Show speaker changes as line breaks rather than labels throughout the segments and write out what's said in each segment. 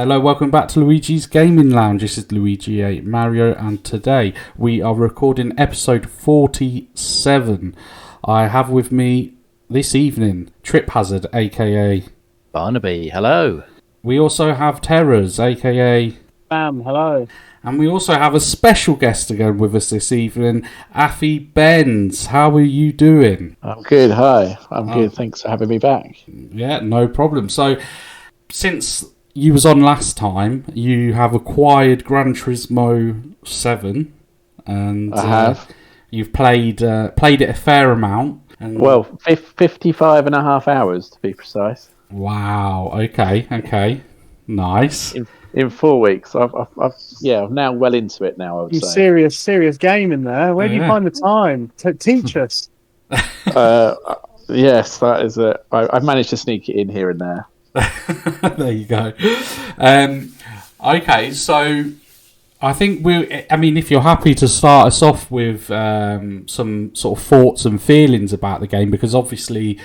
Hello, welcome back to Luigi's Gaming Lounge. This is Luigi 8 Mario, and today we are recording episode 47. I have with me this evening Trip Hazard, aka
Barnaby. Hello.
We also have Terrors, aka
Bam. Hello.
And we also have a special guest again with us this evening, Afibbens. How are you doing?
I'm good. Hi. I'm good. Thanks for having me back.
Yeah, no problem. So, since you was on last time, you have acquired Gran Turismo 7, and
I have.
You've played it a fair amount. And
55 and a half hours to be precise.
Wow. Okay. Nice.
In 4 weeks. I'm now well into it now, I would say.
Serious game in there. Where do you find the time to teach us?
Yes, that is it. I've managed to sneak it in here and there.
There you go. Okay, so I think if you're happy to start us off with some sort of thoughts and feelings about the game, because obviously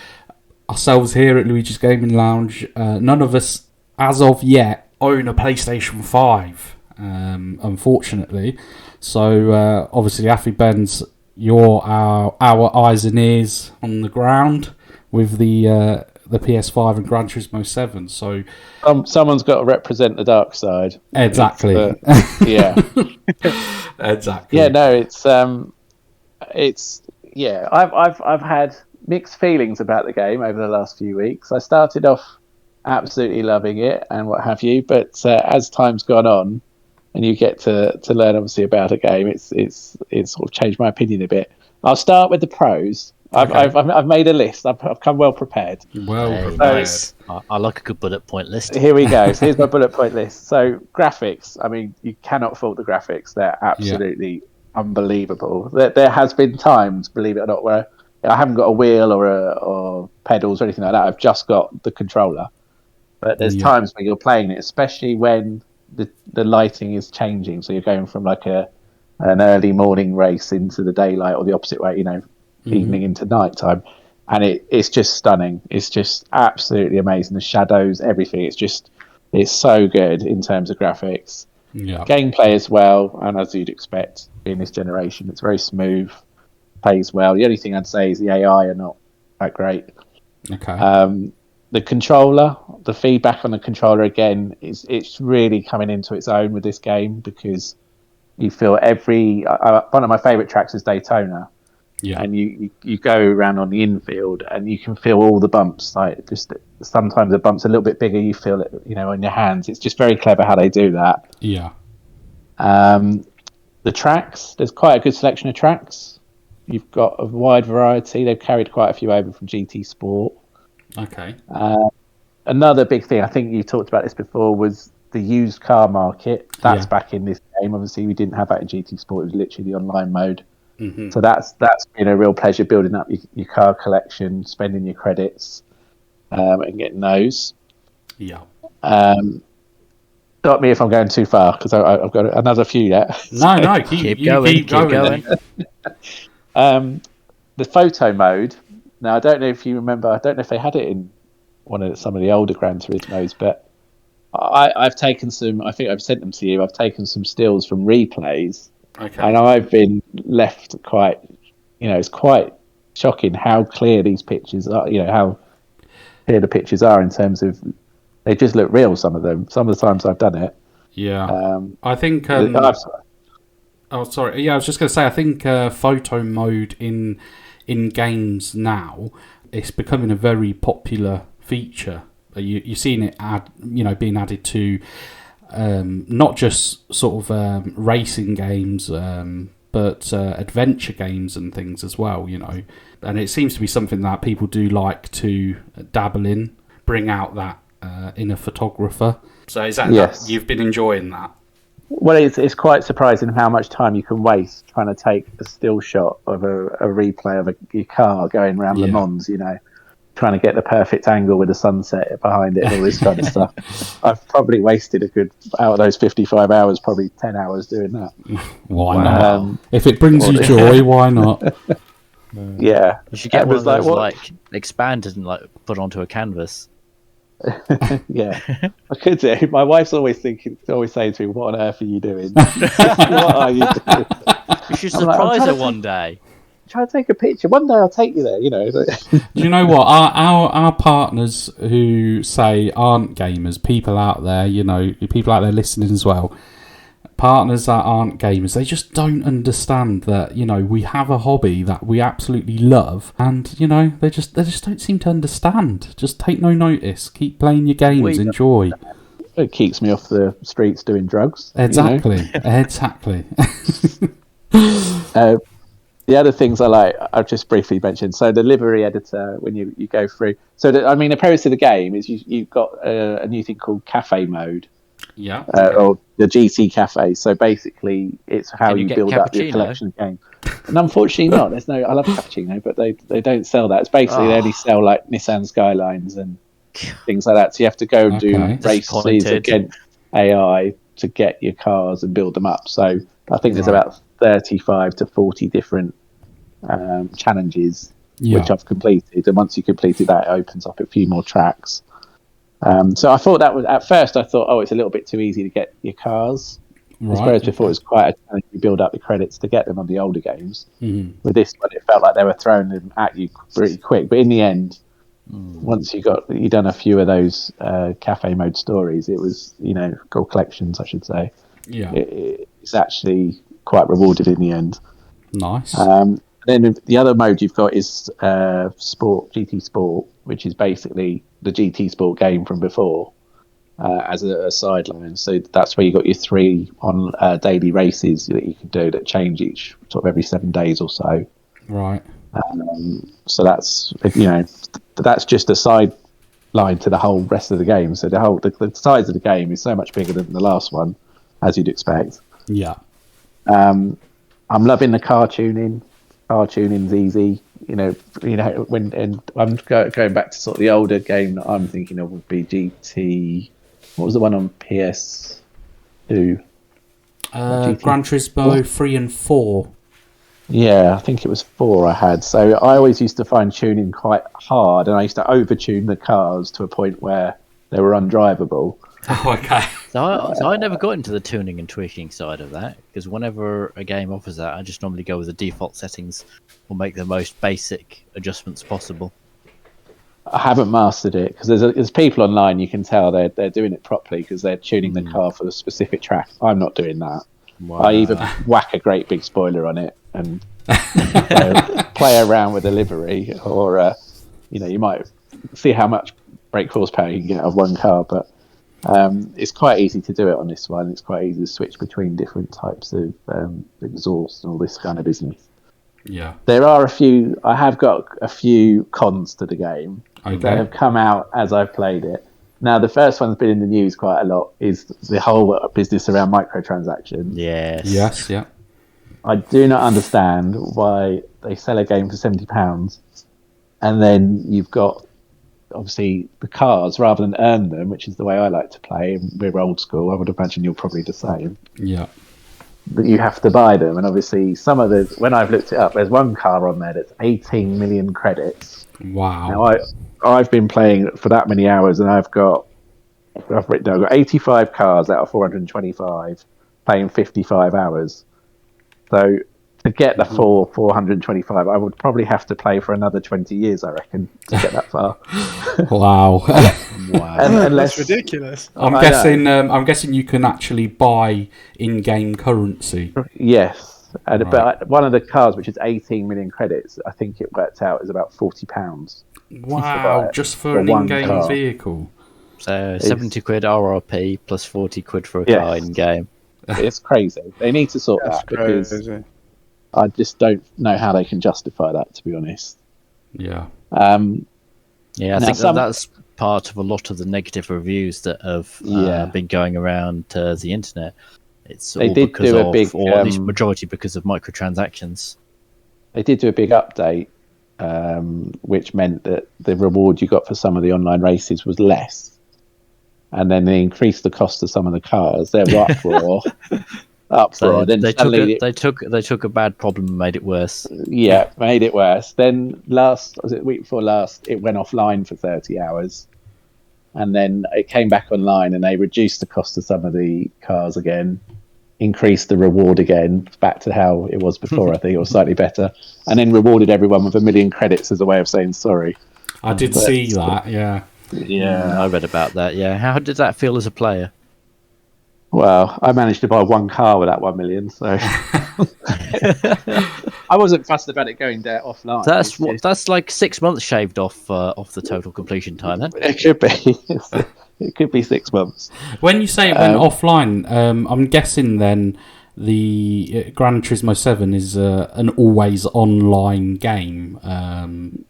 ourselves here at Luigi's Gaming Lounge, none of us as of yet own a PlayStation 5, unfortunately. So obviously, Afibbens, you're our eyes and ears on the ground with the PS5 and Gran Turismo 7. So
someone's got to represent the dark side.
Exactly.
Yeah.
Exactly.
Yeah. No. I've had mixed feelings about the game over the last few weeks. I started off absolutely loving it and what have you, but as time's gone on and you get to learn obviously about a game, it's sort of changed my opinion a bit. I'll start with the pros.
Okay.
I've made a list. I've come well prepared.
Nice. I like a good bullet point list.
Here we go. So here's my bullet point list. So graphics. I mean, you cannot fault the graphics. They're absolutely unbelievable. There has been times, believe it or not, where I haven't got a wheel or pedals or anything like that. I've just got the controller. But there's times when you're playing it, especially when the lighting is changing. So you're going from like an early morning race into the daylight, or the opposite way, evening into nighttime. And it's just stunning. It's just absolutely amazing. The shadows, everything. It's so good in terms of graphics.
Yeah.
Gameplay as well, and as you'd expect in this generation, it's very smooth, plays well. The only thing I'd say is the AI are not that great.
Okay.
The controller, the feedback on the controller again it's really coming into its own with this game, because you feel one of my favourite tracks is Daytona.
Yeah.
And you go around on the infield and you can feel all the bumps. Like, just sometimes the bumps are a little bit bigger. You feel it, on your hands. It's just very clever how they do that.
Yeah.
The tracks, there's quite a good selection of tracks. You've got a wide variety. They've carried quite a few over from GT Sport.
Okay.
Another big thing, I think you talked about this before, was the used car market. That's back in this game. Obviously, we didn't have that in GT Sport. It was literally the online mode.
Mm-hmm.
So that's been a real pleasure, building up your car collection, spending your credits, and getting those.
Yeah.
Stop me if I'm going too far, because I've got another few yet.
No, keep going.
The photo mode. Now, I don't know if you remember. I don't know if they had it in some of the older Gran Turismos, but I've taken some. I think I've sent them to you. I've taken some stills from replays.
Okay.
And I've been left quite, it's quite shocking how clear these pictures are, how clear the pictures are in terms of, they just look real, some of them. Some of the times I've done it.
Yeah. I think... sorry. Yeah, I was just going to say, I think photo mode in games now, it's becoming a very popular feature. You're seeing it being added to... not just sort of racing games, but adventure games and things as well, And it seems to be something that people do like to dabble in, bring out that inner photographer. So is that you've been enjoying that?
Well, it's quite surprising how much time you can waste trying to take a still shot of a replay of your car going around Le Mans, trying to get the perfect angle with the sunset behind it and all this kind of stuff. I've probably wasted out of those 55 hours, probably 10 hours doing that.
Why not? If it brings you joy, why not?
Yeah.
You should get one of those, expanded and put onto a canvas.
Yeah, I could do. My wife's always saying to me, "What on earth are you doing? What are you doing?"
You should
I'm like,
surprise her one day.
Try to take a picture. One day I'll take you there. You know.
Do you know what? Our partners who say aren't gamers, people out there, people out there listening as well, partners that aren't gamers, they just don't understand that, we have a hobby that we absolutely love, and, they just don't seem to understand. Just take no notice. Keep playing your games. Enjoy.
It keeps me off the streets doing drugs.
Exactly. Exactly.
The other things I like, I've just briefly mentioned. So the livery editor, when you go through. So, the premise of the game is you've got a new thing called cafe mode.
Yeah.
Or the GT cafe. So basically, it's how you build up your
cappuccino?
collection of games. And unfortunately not. There's no. I love cappuccino, but they don't sell that. It's basically they only sell like Nissan Skylines and things like that. So you have to go and do races against AI to get your cars and build them up. So I think there's about 35 to 40 different challenges which I've completed, and once you completed that, it opens up a few more tracks. So I thought that was, at first I thought, it's a little bit too easy to get your cars, whereas before it was quite a challenge to build up the credits to get them on the older games. With this one, it felt like they were throwing them at you pretty quick, but in the end, once you'd done a few of those cafe mode stories, it was, or collections I should say, it's actually quite rewarded in the end.
Nice.
Then the other mode you've got is GT Sport, which is basically the GT Sport game from before, as a sideline. So that's where you got your 3 on daily races that you can do that change each sort of every 7 days or so.
Right.
So that's that's just a sideline to the whole rest of the game. So the size of the game is so much bigger than the last one, as you'd expect.
Yeah.
I'm loving the car tuning. Car tuning's easy, when and I'm going back to sort of the older game that I'm thinking of would be GT. What was the one on PS2?
Gran Turismo 3 and 4.
Yeah, I think it was 4 I had. So I always used to find tuning quite hard, and I used to over-tune the cars to a point where they were undrivable.
Oh, okay.
So I never got into the tuning and tweaking side of that, because whenever a game offers that, I just normally go with the default settings or make the most basic adjustments possible.
I haven't mastered it, because there's people online, you can tell they're doing it properly because they're tuning the car for a specific track. I'm not doing that.
Wow.
I either whack a great big spoiler on it and play around with the livery, or you might see how much brake horsepower you can get out of one car, but it's quite easy to do it on this one. It's quite easy to switch between different types of exhaust and all this kind of business.
Yeah.
There are I have got a few cons to the game that have come out as I've played it. Now, the first one's been in the news quite a lot, is the whole business around microtransactions.
Yes.
Yeah.
I do not understand why they sell a game for £70 and then you've got, obviously, the cars rather than earn them, which is the way I like to play. We're old school. I would imagine you're probably the same.
Yeah.
But you have to buy them, and obviously when I've looked it up, there's one car on there that's 18 million credits.
Wow.
Now I've been playing for that many hours, and I've got 85 cars out of 425, playing 55 hours. So to get the full 425, I would probably have to play for another 20 years, I reckon, to get that far.
Wow.
That's ridiculous.
I'm guessing you can actually buy in-game currency.
Yes. But one of the cars, which is 18 million credits, I think it worked out is about £40.
Wow, just for an in-game
car.
vehicle.
So 70 quid RRP plus 40 quid for a car in-game.
It's crazy. They need to sort that, because I just don't know how they can justify that, to be honest.
Yeah.
I think that's part of a lot of the negative reviews that have been going around the internet. It's all because of, or at least majority because of microtransactions.
They did do a big update, which meant that the reward you got for some of the online races was less. And then they increased the cost of some of the cars. They were uproar.
So they took a bad problem and made it worse.
Yeah, made it worse. Then week before last, it went offline for 30 hours. and then it came back online, and they reduced the cost of some of the cars again, increased the reward again back to how it was before, I think, or slightly better, and then rewarded everyone with 1 million credits as a way of saying sorry.
I did see that, yeah.
Yeah,
I read about that. Yeah, how did that feel as a player?
Well, I managed to buy one car with that 1 million, so I wasn't fussed about it going there offline.
That's like 6 months shaved off the total completion time. Then
it could be. It could be 6 months.
When you say it went offline, I'm guessing then the Gran Turismo 7 is an always online game.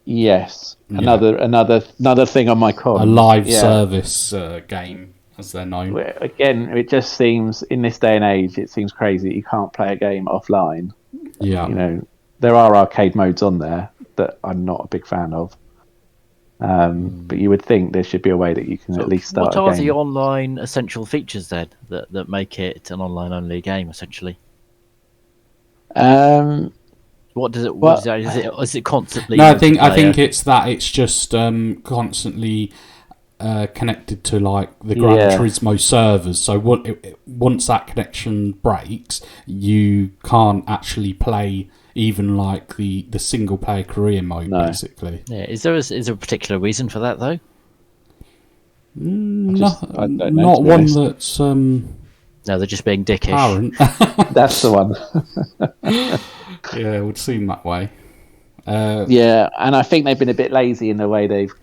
Yes, another thing on my cons.
A live service game, as they're known.
Again, it just seems in this day and age, it seems crazy that you can't play a game offline.
Yeah,
there are arcade modes on there that I'm not a big fan of. But you would think there should be a way that you can at least start.
What are the online essential features then that make it an online only game essentially? What does it? Is it constantly?
No, I think it's that. It's just constantly connected to like the Gran Turismo servers. So once that connection breaks, you can't actually play even like the single player career mode, basically.
Yeah. Is there a particular reason for that though?
Not one that's.
No, they're just being dickish.
That's the one.
Yeah, it would seem that way.
And I think they've been a bit lazy in the way they've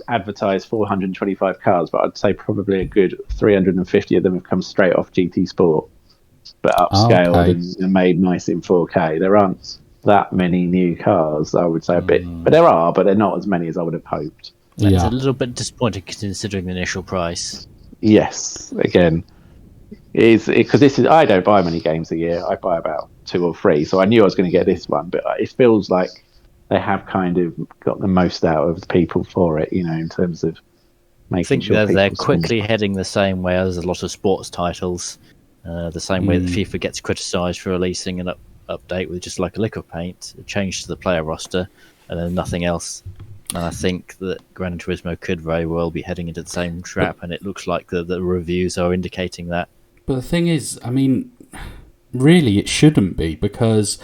advertised 425 cars, but I'd say probably a good 350 of them have come straight off GT Sport, but upscaled and made nice in 4K. There aren't that many new cars, I would say a bit, but there are, but they're not as many as I would have hoped.
It's a little bit disappointing considering the initial price.
Yes, again, because I don't buy many games a year. I buy about 2 or 3, so I knew I was going to get this one, but it feels like they have kind of got the most out of people for it, in terms of making sure
they're quickly heading the same way as a lot of sports titles, the same way that FIFA gets criticised for releasing an update with just like a lick of paint, a change to the player roster, and then nothing else. And I think that Gran Turismo could very well be heading into the same trap, and it looks like the reviews are indicating that.
But the thing is, I mean, really it shouldn't be, because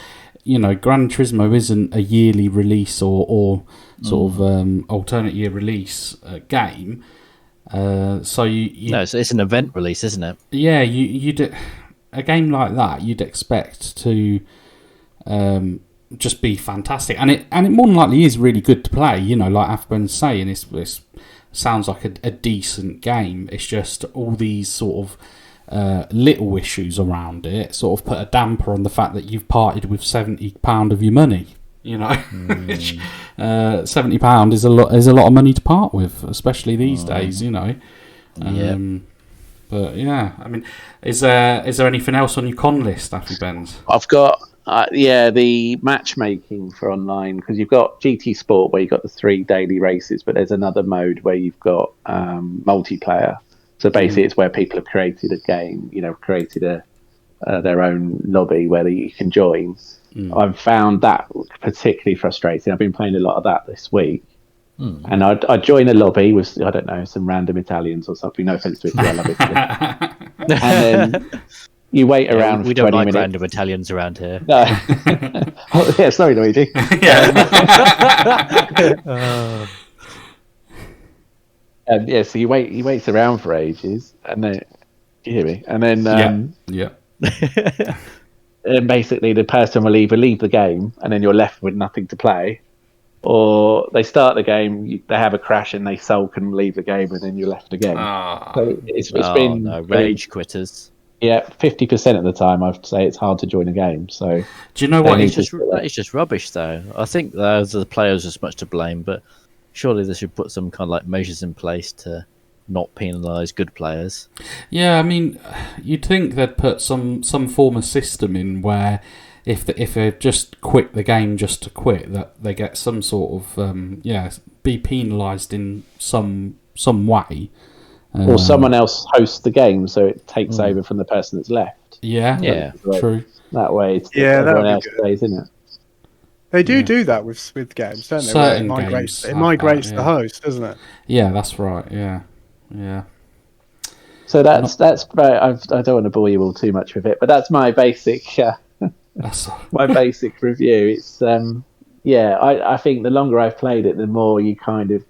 Gran Turismo isn't a yearly release or sort of alternate year release game. So
it's an event release, isn't it?
Yeah, you'd a game like that you'd expect to just be fantastic, and it more than likely is really good to play. Like Afibbens saying, it sounds like a decent game. It's just all these sort of little issues around it sort of put a damper on the fact that you've parted with £70 of your money. Which, £70 is a lot of money to part with, especially these days. But yeah, I mean, is there anything else on your con list, Afibbens?
I've got the matchmaking for online, because you've got GT Sport where you've got the 3 daily races, but there's another mode where you've got multiplayer. So basically, it's where people have created a game, created their own lobby where you can join. I've found that particularly frustrating. I've been playing a lot of that this week. And I'd join a lobby with, I don't know, some random Italians or something. No offence to Italy, I love it. And then you wait around for 20 minutes. We don't like
random Italians around here.
No. Oh, yeah, sorry, Luigi. So he waits around for ages, and then you hear me, and then and basically the person will either leave the game, and then you're left with nothing to play, or they start the game, they have a crash, and they sulk and leave the game, and then you're left again. So it's been
rage quitters.
Yeah, 50% of the time I'd say it's hard to join a game. So
do you know what?
That is just rubbish, though. I think the players are as much to blame, but surely they should put some kind of like measures in place to not penalise good players.
Yeah, I mean, you'd think they'd put some form of system in where if they just quit the game just to quit, that they get some sort of be penalised in some way.
Or someone else hosts the game, so it takes over from the person that's left.
Yeah, true.
That way, everyone else plays, isn't it?
They do that with games, don't they?
Certain
games. It
migrates
the host, doesn't it?
Yeah, that's right. Yeah.
So that's I don't want to bore you all too much with it, but that's my basic my basic review. It's I think the longer I've played it, the more you kind of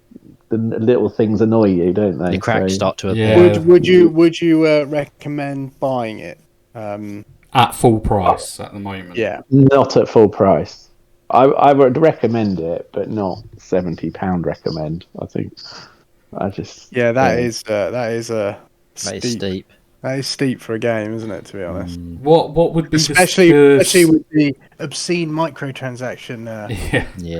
the little things annoy you, don't they?
The cracks start to appear.
Yeah.
Would you recommend buying it
at full price at the moment?
Yeah,
not at full price. I would recommend it, but not £70 recommend. I think
that is
steep.
That is steep for a game, isn't it? To be honest,
what would be
especially with the obscene microtransaction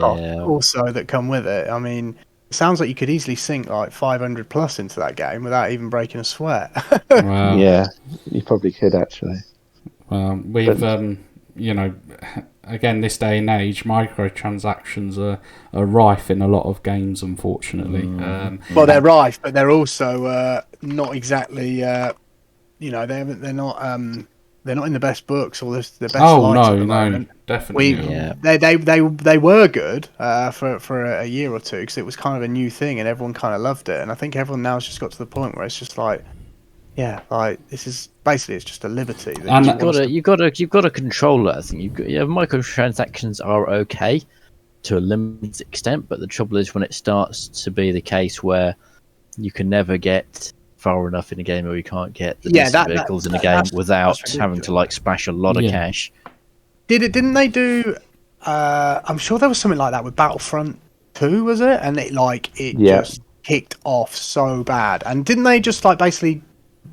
costs also that come with it. I mean, it sounds like you could easily sink like 500 plus into that game without even breaking a sweat.
Wow.
Yeah, you probably could actually.
We've again, this day and age, microtransactions are rife in a lot of games, unfortunately.
Well, they're rife, but they're also not exactly. They're not in the best books or the best lights at the moment.
Definitely.
They were good for a year or two because it was kind of a new thing and everyone kind of loved it. And I think everyone now's just got to the point where it's just like, this is basically it's just a liberty.
And you've got to control it. I think microtransactions are okay to a limited extent, but the trouble is when it starts to be the case where you can never get far enough in a game or you can't get the vehicles in a game without having to splash a lot of cash.
Didn't they do? I'm sure there was something like that with Battlefront 2, was it? And it just kicked off so bad. And didn't they just basically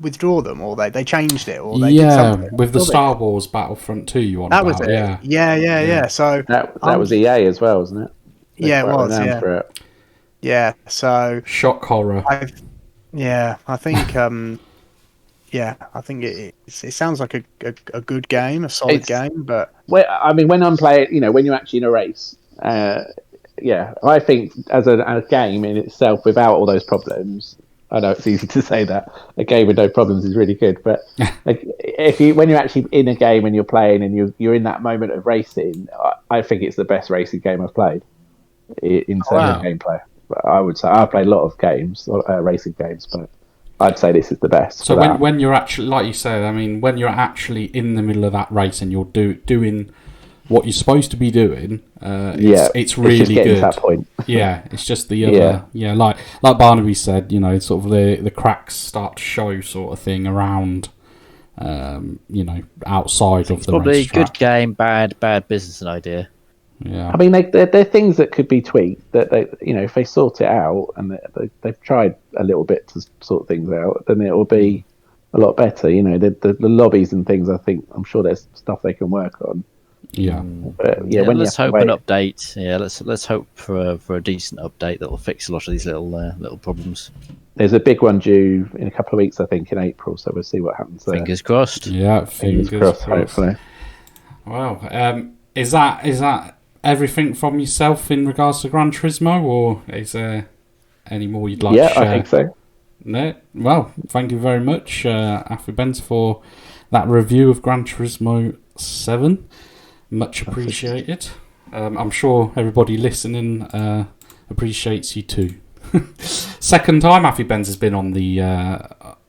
withdraw them, or they changed it, or they did something?
With the Star Wars Battlefront 2 you want
that
about,
was it. Yeah. So
that was EA as well, wasn't it?
It was. Yeah. So
shock horror.
I think. I think it sounds like a good game, a solid game. But
when I'm playing, when you're actually in a race, I think as a game in itself, without all those problems, I know it's easy to say that a game with no problems is really good, but when you're actually in a game and you're playing and you're in that moment of racing, I think it's the best racing game I've played in terms of gameplay. I would say I've played a lot of games, racing games, but I'd say this is the best.
So when you're actually, like you said, when you're actually in the middle of that race and you're doing what you're supposed to be doing, it's really
just
good.
To that point.
Yeah, it's just the other, like Barnaby said, sort of the cracks start to show, sort of thing around, outside of the
probably
racetrack.
Good game, bad business idea.
Yeah,
they're things that could be tweaked. That they, if they sort it out and they've tried a little bit to sort things out, then it will be a lot better. The lobbies and things. I'm sure there's stuff they can work on.
Yeah,
but
let's hope an update. Yeah, let's hope for a decent update that will fix a lot of these little problems.
There's a big one due in a couple of weeks, I think, in April. So we'll see what happens there.
Fingers crossed.
Yeah, fingers crossed.
Hopefully.
Wow. Is that everything from yourself in regards to Gran Turismo, or is there any more you'd like to share?
Yeah, I think so.
No? Well, thank you very much, Afibbens, for that review of Gran Turismo 7. Much appreciated. I'm sure everybody listening appreciates you too. Second time Afibbens has been on the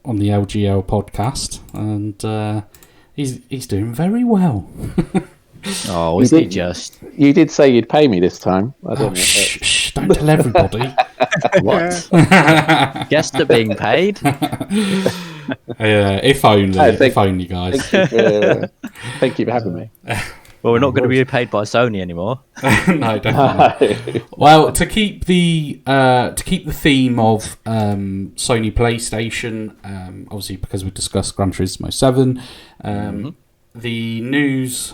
LGL podcast, and he's doing very well.
Oh, is he just?
You did say you'd pay me this time. I don't know.
Shh, don't tell everybody.
What? Guests are being paid?
Yeah, if only, guys.
Thank you for having me.
Well, we're not going to be paid by Sony anymore.
No, definitely. Well, to keep the theme of Sony PlayStation, obviously because we discussed Gran Turismo 7, the news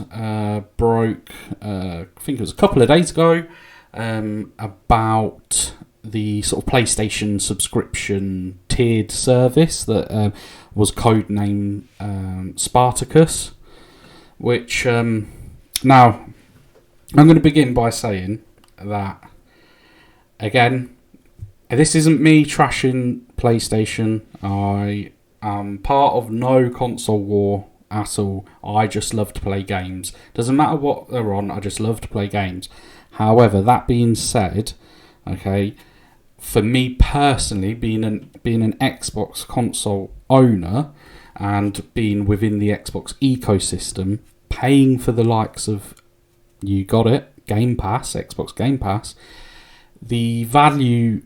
broke, I think it was a couple of days ago, about the sort of PlayStation subscription tiered service that was codenamed Spartacus, which now I'm going to begin by saying that, again, this isn't me trashing PlayStation. I am part of no console war at all. I just love to play games. Doesn't matter what they're on, I just love to play games. However, that being said, okay, for me personally, being an Xbox console owner and being within the Xbox ecosystem, paying for the likes of, you got it, Game Pass, Xbox Game Pass, the value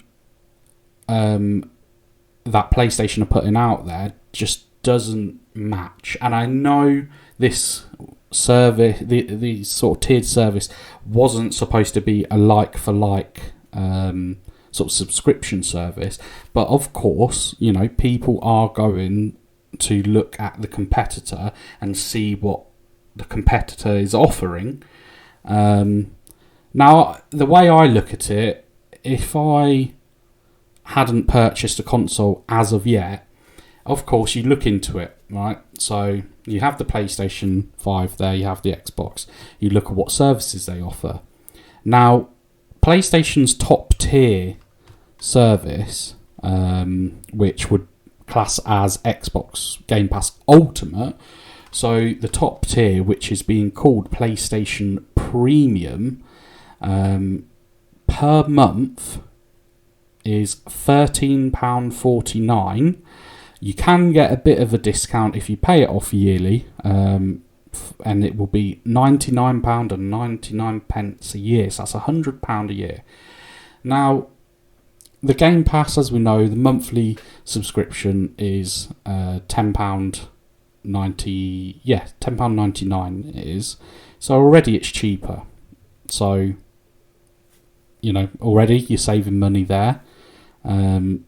that PlayStation are putting out there just doesn't match. And I know this service, the sort of tiered service, wasn't supposed to be a like for like sort of subscription service, but of course, you know, people are going to look at the competitor and see what the competitor is offering. Now, the way I look at it, if I hadn't purchased a console as of yet, of course you look into it, right? So you have the PlayStation 5 there, you have the Xbox, you look at what services they offer. Now, PlayStation's top tier service, which would class as Xbox Game Pass Ultimate, so the top tier, which is being called PlayStation Premium, per month is £13.49. You can get a bit of a discount if you pay it off yearly, and it will be £99.99 a year, so that's £100 a year. Now, the Game Pass, as we know, the monthly subscription is £10.90. Yeah, £10.99 it is. So already it's cheaper. So, you know, already you're saving money there. And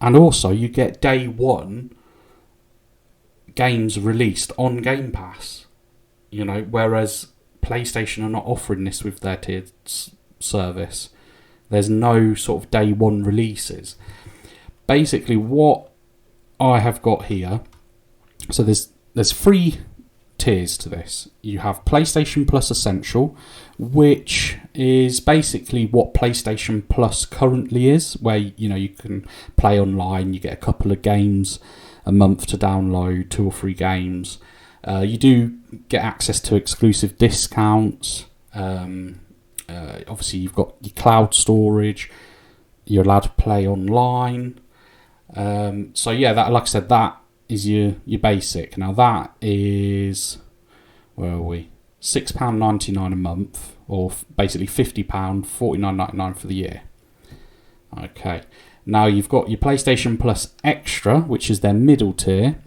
also you get day one games released on Game Pass. You know, whereas PlayStation are not offering this with their tiered service. There's no sort of day one releases. Basically, what I have got here, so there's 3 tiers to this. You have PlayStation Plus Essential, which is basically what PlayStation Plus currently is, where, you know, you can play online, you get a couple of games a month to download, 2 or 3 games. You do get access to exclusive discounts. Obviously, you've got your cloud storage. You're allowed to play online. So yeah, that, like I said, that is your basic. Now that is, where are we? £6.99 a month, or basically £50, $49.99 for the year. Okay. Now you've got your PlayStation Plus Extra, which is their middle tier.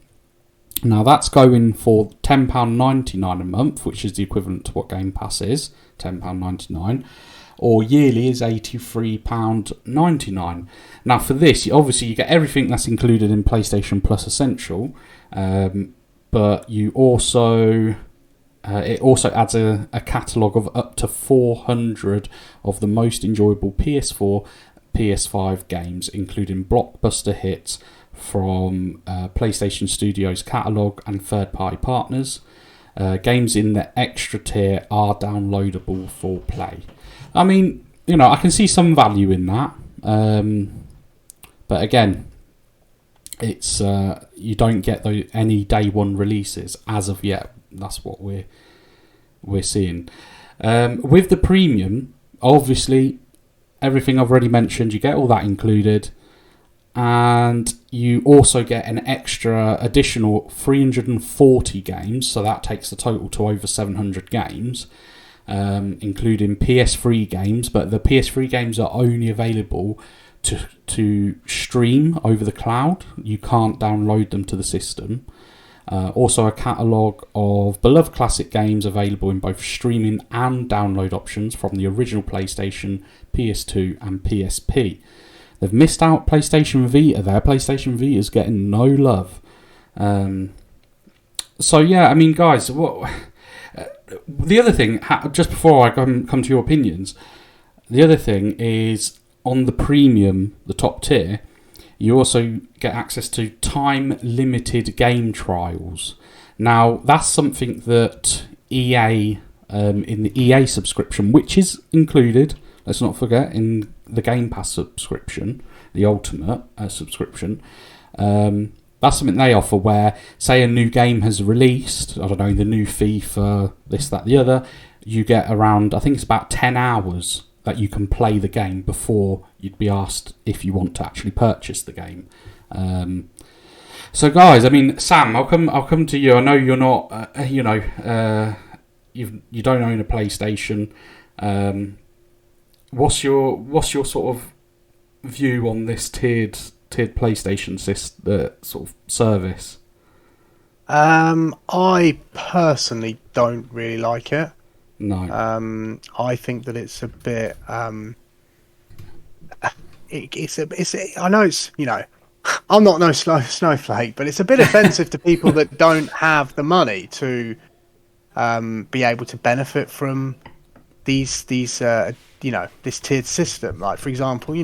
Now that's going for £10.99 a month, which is the equivalent to what Game Pass is, £10.99, or yearly is £83.99. Now for this, obviously you get everything that's included in PlayStation Plus Essential, but you also it also adds a catalogue of up to 400 of the most enjoyable PS4, PS5 games, including blockbuster hits from PlayStation Studios catalogue and third-party partners. Games in the extra tier are downloadable for play. I mean, you know, I can see some value in that, but again, it's you don't get any day one releases as of yet. That's what we're seeing. With the premium, obviously, everything I've already mentioned, you get all that included. And you also get an extra additional 340 games, so that takes the total to over 700 games, including PS3 games, but the PS3 games are only available to stream over the cloud. You can't download them to the system. Also a catalogue of beloved classic games available in both streaming and download options from the original PlayStation, PS2 and PSP. They've missed out PlayStation Vita there. PlayStation Vita is getting no love. So yeah, I mean, guys, what? The other thing, just before I come to your opinions, the other thing is on the premium, the top tier, you also get access to time-limited game trials. Now, that's something that EA, in the EA subscription, which is included, let's not forget, in the Game Pass subscription, the Ultimate subscription, That's something they offer where, say, a new game has released, I don't know, the new FIFA, this, that, the other, you get around, I think it's about 10 hours that you can play the game before you'd be asked if you want to actually purchase the game. So, guys, I mean, Sam, I'll come to you. I know you're not, you don't own a PlayStation. What's your sort of view on this tiered PlayStation sort of service?
I personally don't really like it.
No.
I think that it's a bit. It's. I know it's. I'm not no snowflake, but it's a bit offensive to people that don't have the money to be able to benefit from these this tiered system. Like, for example,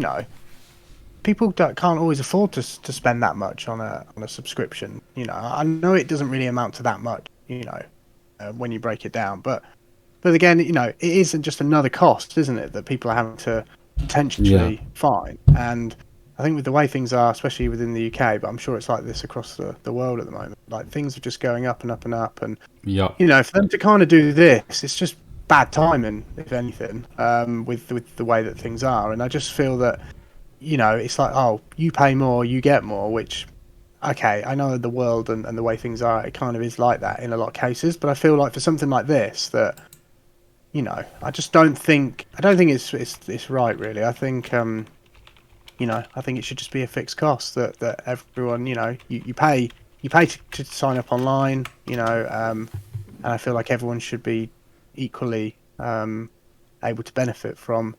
people can't always afford to spend that much on a subscription. I know it doesn't really amount to that much, when you break it down, but again, it isn't just another cost, isn't it, that people are having to potentially find. And I think with the way things are, especially within the UK, but I'm sure it's like this across the world at the moment, like things are just going up and up and up. And, for them to kind of do this, it's just bad timing, if anything, with the way that things are. And I just feel that, it's like, oh, you pay more, you get more, which, okay, I know the world and the way things are, it kind of is like that in a lot of cases. But I feel like for something like this, that, I just don't think it's right, really. I think, I think it should just be a fixed cost that everyone, you pay to sign up online, and I feel like everyone should be equally able to benefit from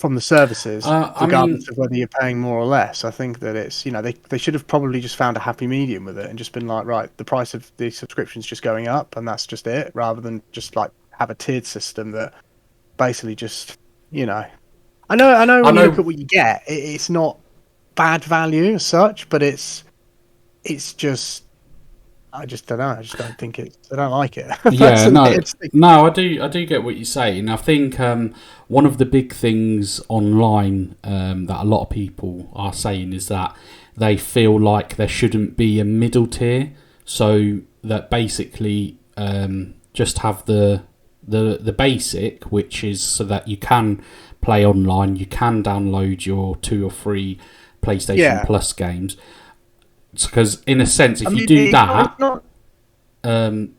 the services, regardless of whether you're paying more or less. I think that it's, they should have probably just found a happy medium with it and just been like, right, the price of the subscription's just going up and that's just it, rather than just like have a tiered system that basically just, I know when you look at what you get, it's not bad value as such, but it's just, I just don't know. I just don't think I don't like it.
Yeah, no, I do get what you're saying. I think one of the big things online that a lot of people are saying is that they feel like there shouldn't be a middle tier, so that basically just have the basic, which is so that you can play online, you can download your 2 or 3 PlayStation Plus games. Because in a sense, if you do that, and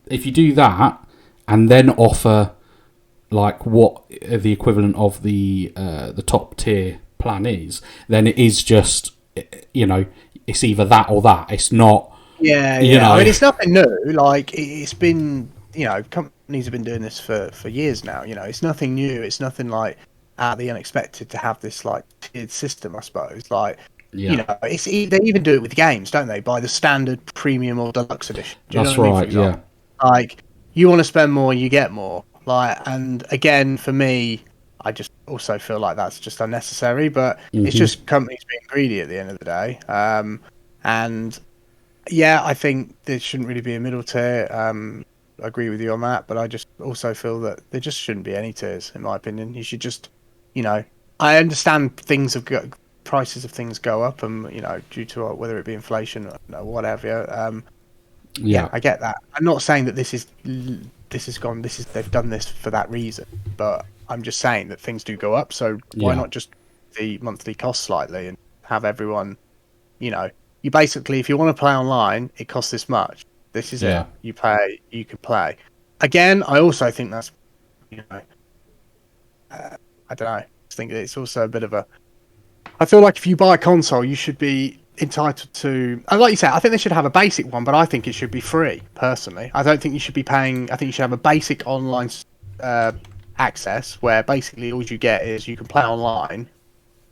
then offer like what the equivalent of the top tier plan is, then it is just, it's either that or that. It's not.
Yeah. I mean, it's nothing new. Like, it's been, companies have been doing this for years now. It's nothing new. It's nothing like out of the unexpected to have this like tiered system, I suppose. Like.
Yeah.
They even do it with games, don't they? By the standard, premium, or deluxe edition.
That's right. Yeah.
Like, you want to spend more, you get more. Like, and again, for me, I just also feel like that's just unnecessary. But it's just companies being greedy at the end of the day. And yeah, I think there shouldn't really be a middle tier. I agree with you on that, but I just also feel that there just shouldn't be any tiers, in my opinion. You should just, I understand things have got. Prices of things go up, and due to whether it be inflation or whatever. I get that. I'm not saying that they've done this for that reason, but I'm just saying that things do go up. So why not just the monthly cost slightly and have everyone, you basically, if you want to play online, it costs this much. This is it. You pay, you can play. Again, I also think that's, I don't know. I think it's also a bit of a. I feel like if you buy a console, you should be entitled to... Like you said, I think they should have a basic one, but I think it should be free, personally. I don't think you should be paying... I think you should have a basic online access, where basically all you get is you can play online,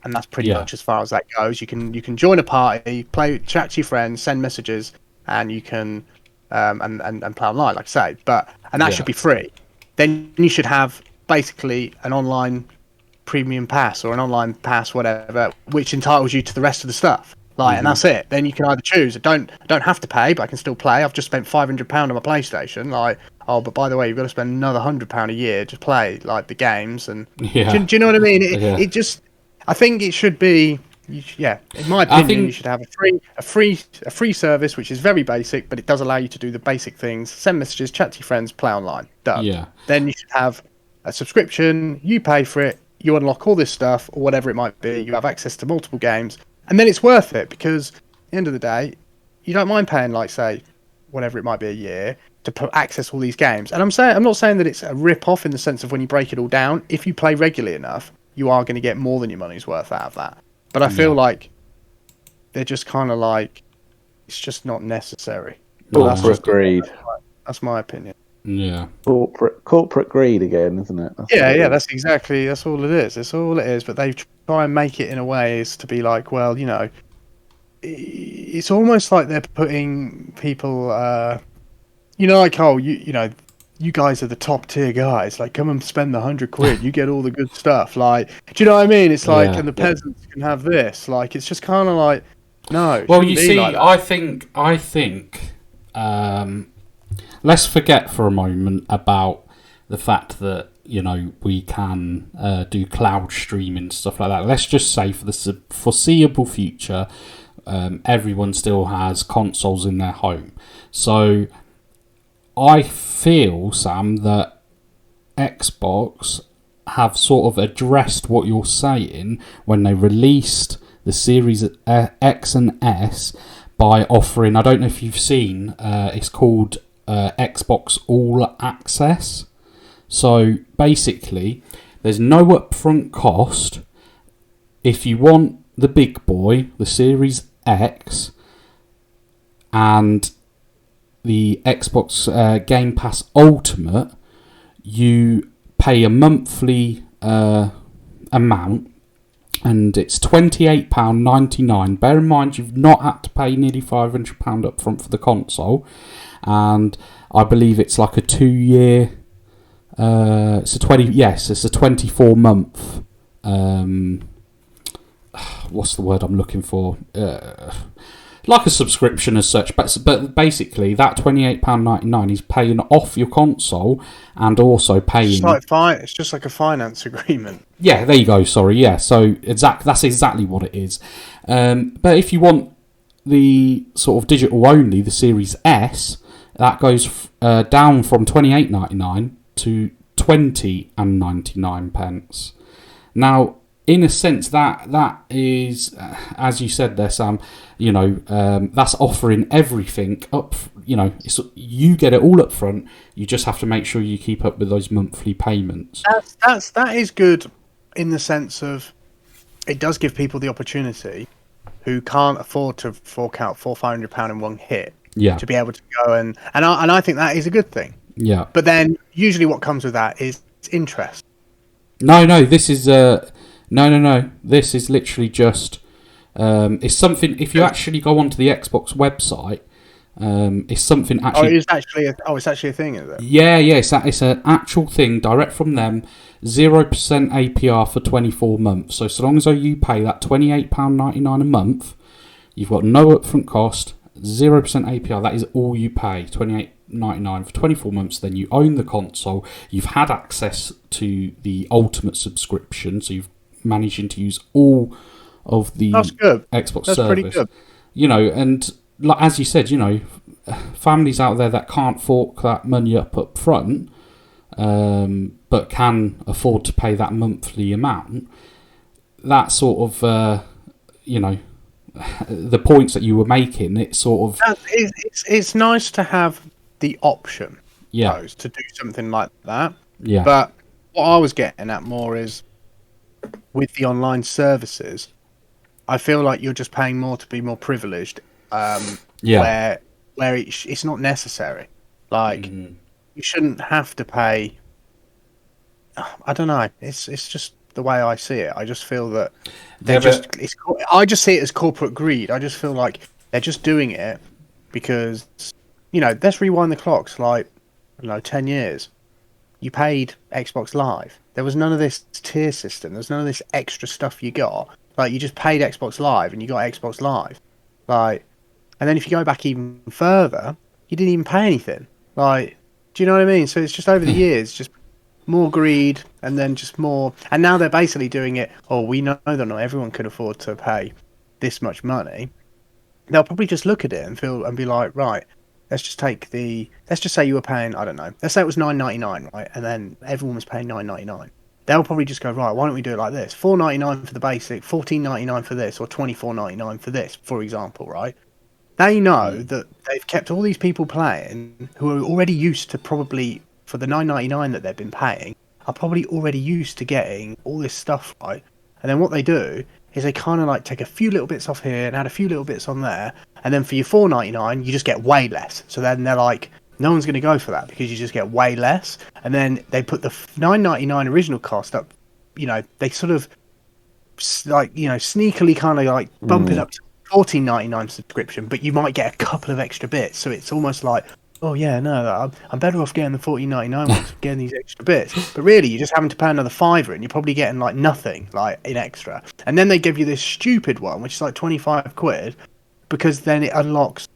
and that's pretty much as far as that goes. You can join a party, chat to your friends, send messages, and you can... and play online, like I say. And that should be free. Then you should have, basically, an online... premium pass or an online pass, whatever, which entitles you to the rest of the stuff. And that's it. Then you can either choose. I don't have to pay, but I can still play. I've just spent £500 on my PlayStation. But by the way, you've got to spend another £100 a year to play like the games. And do you know what I mean? It just, I think it should be in my opinion, you should have a free service which is very basic, but it does allow you to do the basic things: send messages, chat to your friends, play online. Done.
Yeah.
Then you should have a subscription. You pay for it. You unlock all this stuff, or whatever it might be. You have access to multiple games, and then it's worth it because at the end of the day, you don't mind paying, like, say, whatever it might be, a year to access all these games. And I'm not saying that it's a rip-off in the sense of when you break it all down. If you play regularly enough, you are going to get more than your money's worth out of that. But I feel like they're just kind of like, it's just not necessary.
Corporate greed.
That's my opinion.
Yeah.
Corporate greed again, isn't it?
That's all it is. That's all it is. But they try and make it in a way as to be like, well, you know, it's almost like they're putting people, you know, like, oh, you know, you guys are the top tier guys. Like, come and spend the £100. You get all the good stuff. Like, do you know what I mean? It's like, and the peasants can have this. Like, it's just kind of like, no.
Well, you see, like I think, let's forget for a moment about the fact that, you know, we can do cloud streaming, stuff like that. Let's just say for the foreseeable future, everyone still has consoles in their home. So I feel, Sam, that Xbox have sort of addressed what you're saying when they released the Series X and S by offering, I don't know if you've seen, it's called Xbox All Access. So basically, there's no upfront cost. If you want the big boy, the Series X, and the Xbox Game Pass Ultimate, you pay a monthly amount, and it's £28.99. Bear in mind, you've not had to pay nearly £500 up front for the console, and I believe it's like a 2-year. It's a 24-month. What's the word I'm looking for? Like a subscription as such, but basically that £28.99 is paying off your console and also paying.
It's just like a finance agreement.
Yeah, there you go. Sorry, yeah. So that's exactly what it is. But if you want the sort of digital only, the Series S, that goes down from £28.99 to £20.99. Now, in a sense, that is, as you said there, Sam, you know, that's offering everything up. You know, you get it all up front. You just have to make sure you keep up with those monthly payments.
That is good in the sense of it does give people the opportunity who can't afford to fork out £400-500 in one hit.
Yeah.
To be able to go and I think that is a good thing.
Yeah.
But then usually what comes with that is interest.
No. This is No. This is literally just. It's something. If you actually go onto the Xbox website, it's something actually.
It's actually a thing, is it?
Yeah. It's an actual thing direct from them. 0% APR for 24 months. So long as you pay that £28.99 a month, you've got no upfront cost. 0% APR. That is all you pay. £28.99 for 24 months. Then you own the console. You've had access to the Ultimate subscription, so you've managing to use all of the Xbox service. Pretty good. You know, and like as you said, you know, families out there that can't fork that money up front, but can afford to pay that monthly amount. That sort of, you know, the points that you were making. It's sort of
it's nice to have the option,
yeah,
to do something like that.
Yeah,
but what I was getting at more is, with the online services, I feel like you're just paying more to be more privileged. Where it's not necessary. Like you shouldn't have to pay. I don't know. It's just the way I see it. I just feel that I just see it as corporate greed. I just feel like they're just doing it because, you know, let's rewind the clocks. Like, I don't know, 10 years. You paid Xbox Live. There was none of this tier system. There's none of this extra stuff you got. Like, you just paid Xbox Live and you got Xbox Live. Like, and then if you go back even further, you didn't even pay anything. Like, do you know what I mean? So it's just over the years, just more greed, and then just more. And now they're basically doing it. Oh, we know that not everyone can afford to pay this much money. They'll probably just look at it and be like, right, let's just say you were paying, I don't know, let's say it was $9.99, right, and then everyone was paying $9.99. They'll probably just go, right, why don't we do it like this? $4.99 for the basic, $14.99 for this, or $24.99 for this, for example, right? They know that they've kept all these people playing who are already used to probably, for the $9.99 that they've been paying, are probably already used to getting all this stuff, right? And then what they do is they kind of like take a few little bits off here and add a few little bits on there, and then for your $4.99 you just get way less. So then they're like, no one's going to go for that because you just get way less. And then they put the $9.99 original cost up. You know, they sort of like, you know, sneakily kind of like bump it up to $14.99 subscription, but you might get a couple of extra bits. So it's almost like, oh yeah, no, I'm better off getting the $14.99 ones, getting these extra bits. But really, you're just having to pay another $5, and you're probably getting like nothing, like in extra. And then they give you this stupid one, which is like £25, because then it unlocks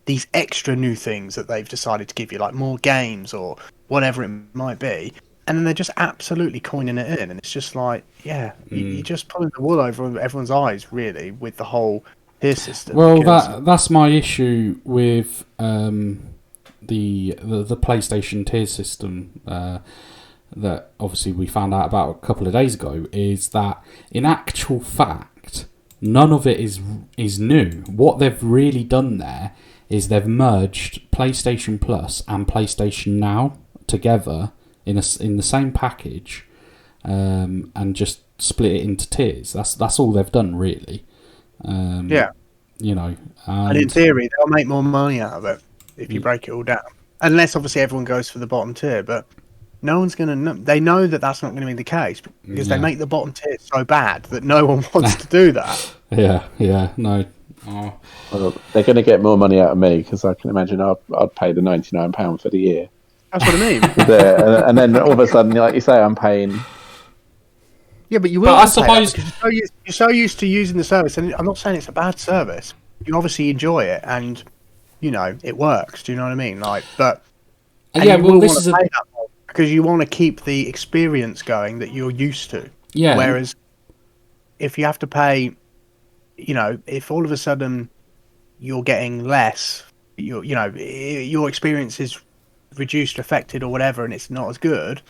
these extra new things that they've decided to give you, like more games or whatever it might be. And then they're just absolutely coining it in, and it's just like, yeah, you're just pulling the wool over everyone's eyes, really, with the whole tier system.
Well, that's my issue with the PlayStation tier system that obviously we found out about a couple of days ago, is that in actual fact none of it is new. What they've really done there is they've merged PlayStation Plus and PlayStation Now together in the same package, and just split it into tiers. That's all they've done, really.
Yeah,
you know,
and in theory they'll make more money out of it if you break it all down, unless obviously everyone goes for the bottom tier. But no one's going to know. They know that that's not going to be the case because they make the bottom tier so bad that no one wants to do that.
No. Oh.
Well, they're going to get more money out of me because I can imagine I'd pay the £99 for the year.
That's what I mean.
And then all of a sudden, like you say, I'm paying.
Yeah, but you will.
But I suppose
you're so used to using the service, and I'm not saying it's a bad service. You obviously enjoy it, and you know it works. Do you know what I mean? Like, but
yeah, well, this is
because you want to keep the experience going that you're used to.
Yeah.
Whereas if you have to pay, you know, if all of a sudden you're getting less, your experience is reduced, affected, or whatever, and it's not as good,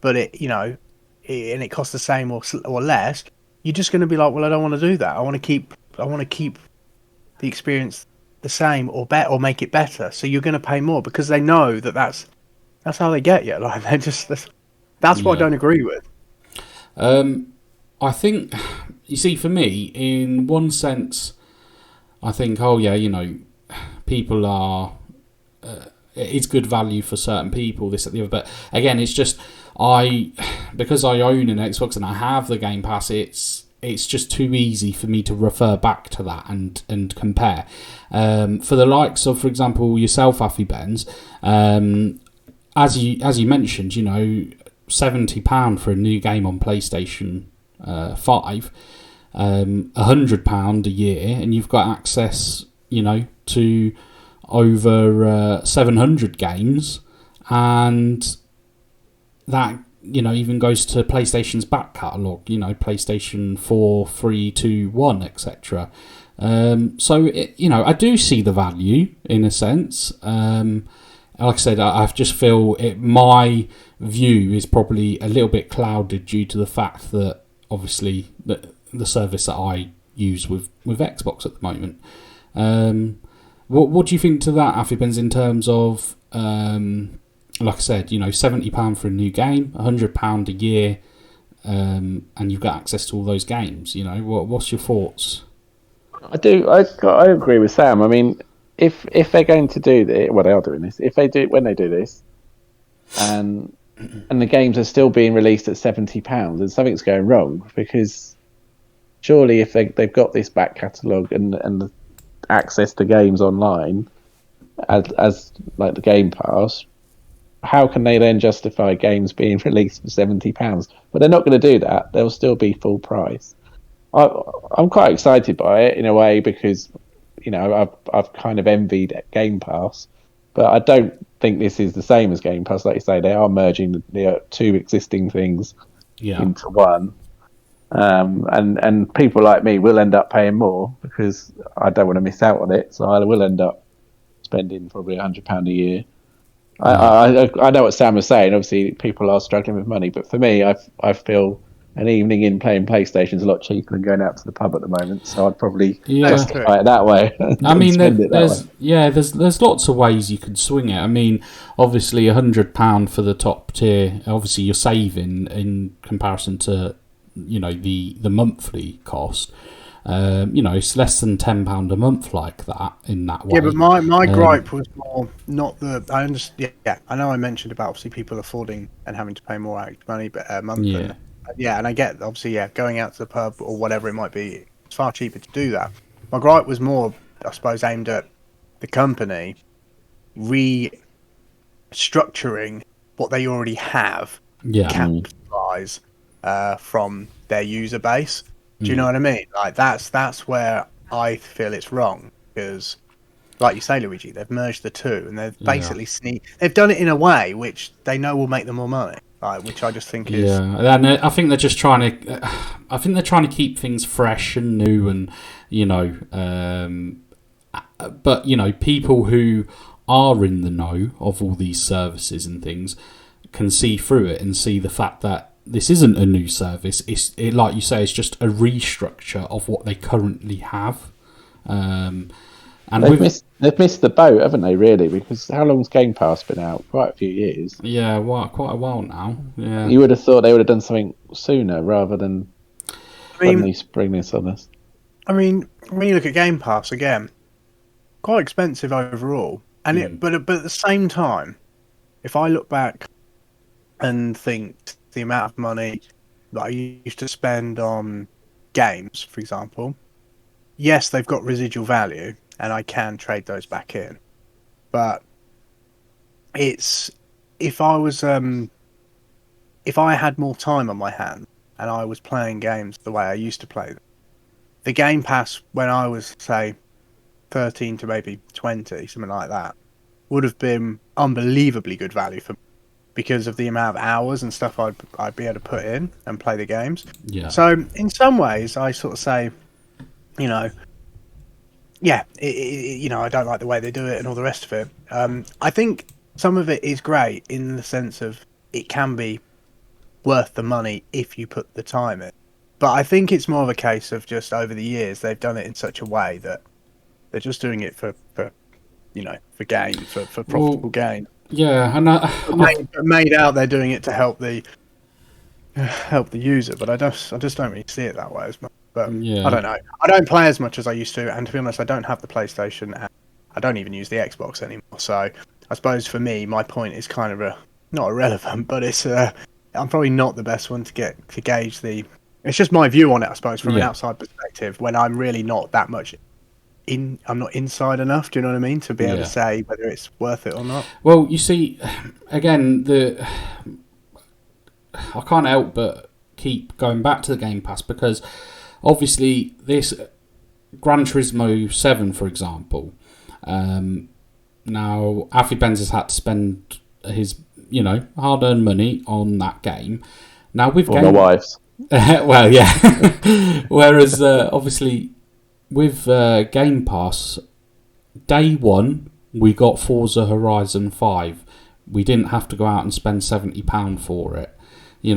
but and it costs the same or less, you're just going to be like, well, I don't want to do that. I want to keep the experience the same or better, or make it better. So you're going to pay more because they know that that's how they get you. Like they're just that's what I don't agree with.
I think, you see, for me, in one sense, I think, people are. It's good value for certain people, this at the other. But again, it's just because I own an Xbox and I have the Game Pass, it's just too easy for me to refer back to that and compare. For the likes of, for example, yourself, Afibbens, as you mentioned, £70 for a new game on PlayStation 5, £100 a year, and you've got access, to over 700 games, and that even goes to PlayStation's back catalogue, PlayStation 4, 3, 2, 1, etc. So I do see the value in a sense. Like I said, I just feel my view is probably a little bit clouded due to the fact that obviously the service that I use with Xbox at the moment. What do you think to that, Afibbens, in terms of, like I said, £70 for a new game, £100 a year, and you've got access to all those games? What's your thoughts?
I agree with Sam. I mean, if they're going to do this, well, they are doing this. When they do this, and the games are still being released at £70, then something's going wrong, because surely if they've got this back catalogue and the access to games online as like the Game Pass, how can they then justify games being released for £70? But they're not going to do that. They'll still be full price. I'm quite excited by it in a way, because I've kind of envied Game Pass, but I don't think this is the same as Game Pass. Like you say, they are merging the two existing things into one. And people like me will end up paying more because I don't want to miss out on it. So I will end up spending probably £100 a year. I know what Sam was saying. Obviously, people are struggling with money, but for me, I feel an evening in playing PlayStation is a lot cheaper than going out to the pub at the moment. So I'd probably justify it that way.
I mean, there's lots of ways you could swing it. I mean, obviously, £100 for the top tier. Obviously, you're saving in comparison to the monthly cost. It's less than £10 a month like that in that way.
Yeah, but my gripe was more not the. I understand. Yeah, I know I mentioned about obviously people affording and having to pay more money, but a month.
Yeah.
And I get obviously going out to the pub or whatever it might be. It's far cheaper to do that. My gripe was more, I suppose, aimed at the company restructuring what they already have, capitalize from their user base. Do you know what I mean? Like that's where I feel it's wrong because, like you say, Luigi, they've merged the two and they've basically they've done it in a way which they know will make them more money. Which I just think is
and I think they're just trying to. I think they're trying to keep things fresh and new, and but people who are in the know of all these services and things can see through it and see the fact that this isn't a new service. It like you say, it's just a restructure of what they currently have. And
they've missed the boat, haven't they? Really, because how long's Game Pass been out? Quite a few years.
Yeah, quite a while now. Yeah,
you would have thought they would have done something sooner rather than suddenly spring this on us.
I mean, when you look at Game Pass again, quite expensive overall, and but at the same time, if I look back and think the amount of money that I used to spend on games, for example, yes, they've got residual value, and I can trade those back in. But it's if I had more time on my hands and I was playing games the way I used to play them, the Game Pass when I was say 13 to maybe 20, something like that, would have been unbelievably good value for me because of the amount of hours and stuff I'd be able to put in and play the games.
Yeah.
So in some ways, I sort of say, I don't like the way they do it and all the rest of it. I think some of it is great in the sense of it can be worth the money if you put the time in. But I think it's more of a case of just over the years they've done it in such a way that they're just doing it for gain, for profitable gain.
Yeah, and
made out they're doing it to help the user, but I just don't really see it that way as much. But I don't know. I don't play as much as I used to, and to be honest, I don't have the PlayStation, and I don't even use the Xbox anymore. So I suppose for me, my point is kind of not irrelevant, but it's I'm probably not the best one to gauge the. It's just my view on it, I suppose, from an outside perspective. When I'm really not that much I'm not inside enough. Do you know what I mean? To be able to say whether it's worth it or not.
Well, you see, again, I can't help but keep going back to the Game Pass because obviously this Gran Turismo 7, for example, now Afibbens has had to spend his hard-earned money on that game. Now with
my wives.
Well, yeah. Whereas obviously with Game Pass, day one we got Forza Horizon 5. We didn't have to go out and spend £70 for it. It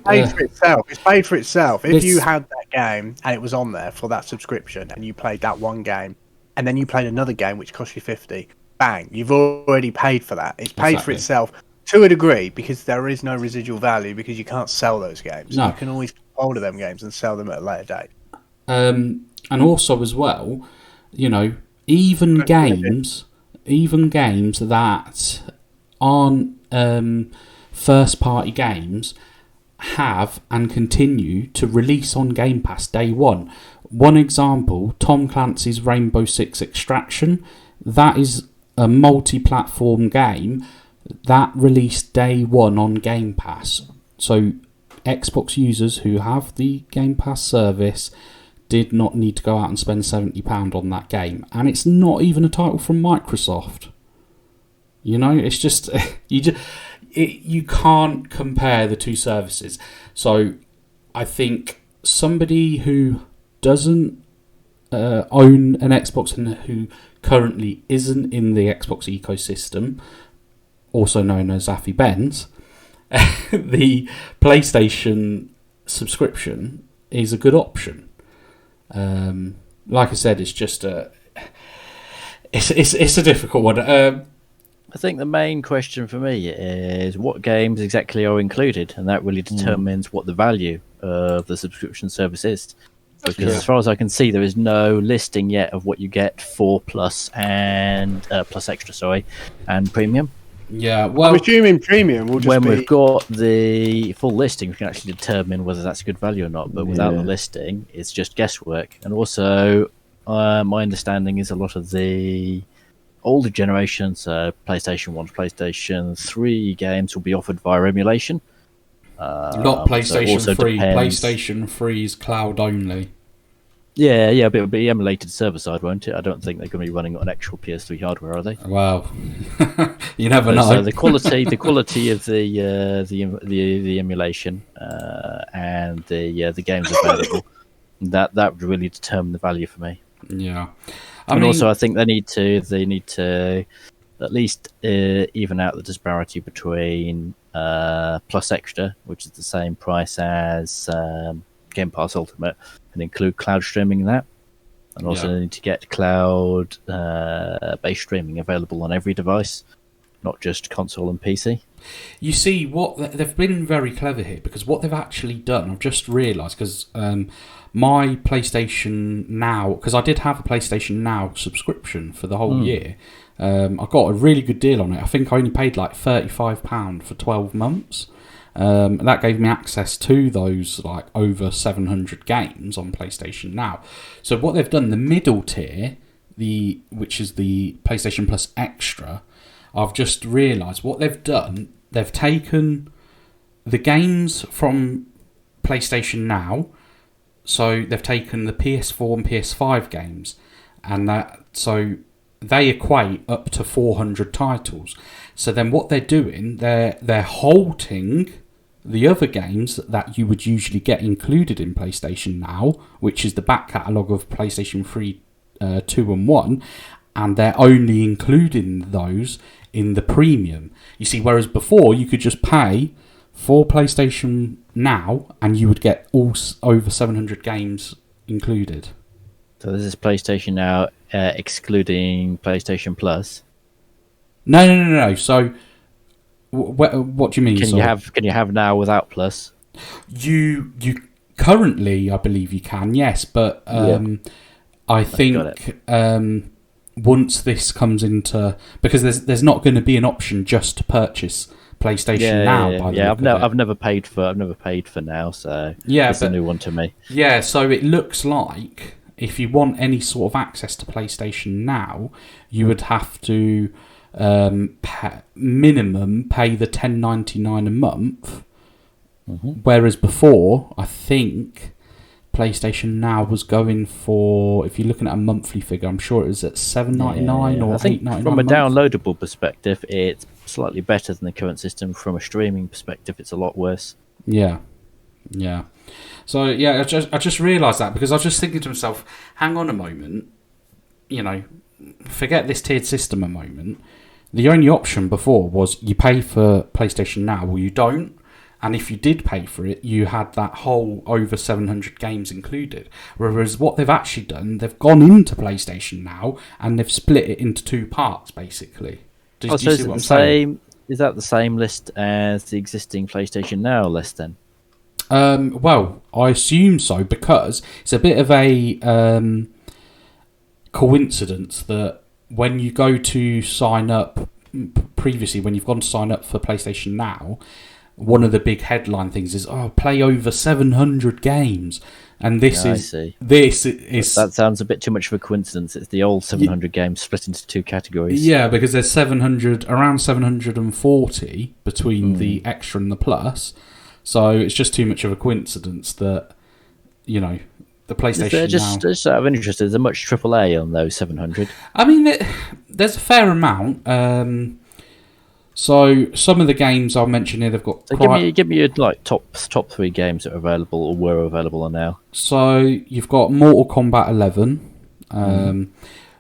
paid
for itself. It's paid for itself. If you had that game and it was on there for that subscription, and you played that one game, and then you played another game which cost you £50, bang, you've already paid for that. It's paid for itself to a degree because there is no residual value because you can't sell those games. No. You can always get hold of them games and sell them at a later date.
And also as well, even games that aren't first-party games have and continue to release on Game Pass day one. One example, Tom Clancy's Rainbow Six Extraction. That is a multi-platform game that released day one on Game Pass. So Xbox users who have the Game Pass service did not need to go out and spend £70 on that game. And it's not even a title from Microsoft. You know, it's just you can't compare the two services. So I think somebody who doesn't own an Xbox and who currently isn't in the Xbox ecosystem, also known as Afibbens, the PlayStation subscription is a good option. Like I said, it's just it's a difficult one.
I think the main question for me is what games exactly are included, and that really determines what the value of the subscription service is. Because as far as I can see, there is no listing yet of what you get for Plus and Plus Extra, and Premium.
Yeah, well,
I'm assuming Premium will just
when we've got the full listing, we can actually determine whether that's a good value or not. But without the listing, it's just guesswork. And also, my understanding is a lot of the older generations, PlayStation 1 to PlayStation 3 games will be offered via emulation.
Not PlayStation 3. PlayStation 3's cloud only.
Yeah, but it'll be emulated server side, won't it? I don't think they're going to be running on actual PS3 hardware, are they?
Wow, you never know.
So the quality of the emulation and the games available, that would really determine the value for me.
Yeah,
also I think they need to at least even out the disparity between Plus Extra, which is the same price as Game Pass Ultimate, and include cloud streaming in that. And also need to get cloud based streaming available on every device, not just console and PC.
You see, what they've been very clever here, because what they've actually done, I've just realised, because my PlayStation Now, because I did have a PlayStation Now subscription for the whole year, I got a really good deal on it. I think I only paid like £35 for 12 months. That gave me access to those like over 700 games on PlayStation Now. So what they've done, the middle tier, which is the PlayStation Plus Extra, I've just realised what they've done. They've taken the games from PlayStation Now, so they've taken the PS4 and PS5 games, and so they equate up to 400 titles. So then what they're doing, they're halting the other games that you would usually get included in PlayStation Now, which is the back catalogue of PlayStation 3, 2 and 1, and they're only including those in the premium. You see, whereas before you could just pay for PlayStation Now and you would get all over 700 games included.
So this is PlayStation Now excluding PlayStation Plus?
No. So what do you mean?
Can you have Now without Plus?
You currently, I believe you can, yes, but I think once this comes into, because there's not going to be an option just to purchase PlayStation Now.
I've never paid for Now, so it's a new one to me.
Yeah, so it looks like if you want any sort of access to PlayStation Now, you would have to minimum pay the $10.99 a month, whereas before I think PlayStation Now was going for, if you're looking at a monthly figure, I'm sure it was at $7.99 or $8.99.
From a downloadable perspective, it's slightly better than the current system. From a streaming perspective, it's a lot worse.
Yeah. So I just realised that, because I was just thinking to myself, hang on a moment, forget this tiered system a moment. The only option before was you pay for PlayStation Now or you don't. And if you did pay for it, you had that whole over 700 games included. Whereas what they've actually done, they've gone into PlayStation Now and they've split it into two parts, basically. Do you see what I'm saying?
Is that the same list as the existing PlayStation Now list then?
Well, I assume so, because it's a bit of a coincidence that when you go to sign up, previously when you've gone to sign up for PlayStation Now, one of the big headline things is, play over 700 games. And this is
that sounds a bit too much of a coincidence. It's the old 700 games split into two categories.
Yeah, because there's around 740 between the Extra and the Plus. So it's just too much of a coincidence that, the PlayStation
just out of interest, is there much AAA on those 700?
I mean, there's a fair amount. So some of the games I'll mention here, they've got.
So give me your top 3 games that are available or were available on now.
So you've got Mortal Kombat 11.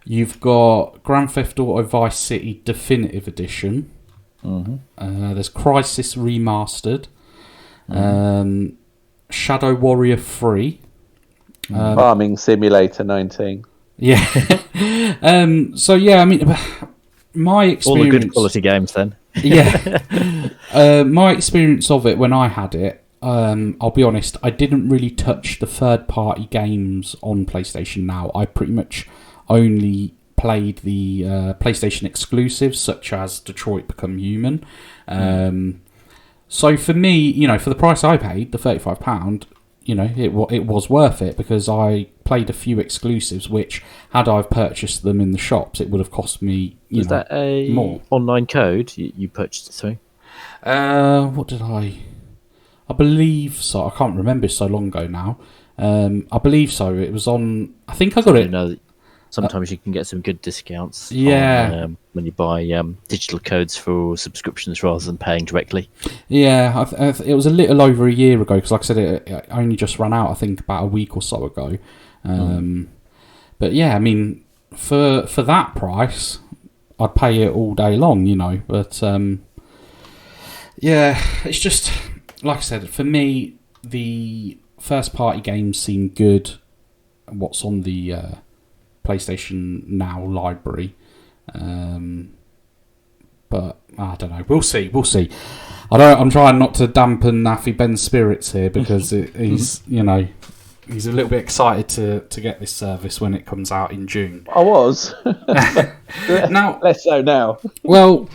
You've got Grand Theft Auto Vice City Definitive Edition. There's Crysis Remastered. Shadow Warrior 3.
Farming Simulator 19.
Yeah. So yeah, I mean, my experience.
All the good quality games then.
Yeah. My experience of it when I had it, I'll be honest, I didn't really touch the third-party games on PlayStation Now. I pretty much only played the PlayStation exclusives, such as Detroit Become Human. So for me, for the price I paid, the £35, it was worth it, because I played a few exclusives, which, had I purchased them in the shops, it would have cost me,
Was that a
more.
Online code you purchased it through?
What did I believe so. I can't remember, it's so long ago now. I believe so. It was on. I think I got it.
Sometimes you can get some good discounts.
Yeah.
When you buy digital codes for subscriptions rather than paying directly.
Yeah, it was a little over a year ago, because, like I said, it only just ran out. I think about a week or so ago. But yeah, I mean, for that price, I'd pay it all day long. But yeah, it's just, like I said, for me, the first party games seem good. What's on the PlayStation Now library, but I don't know. We'll see. I'm trying not to dampen Afibbens' spirits here, because he's he's a little bit excited to get this service when it comes out in June.
I was.
Now,
less so now.
Well,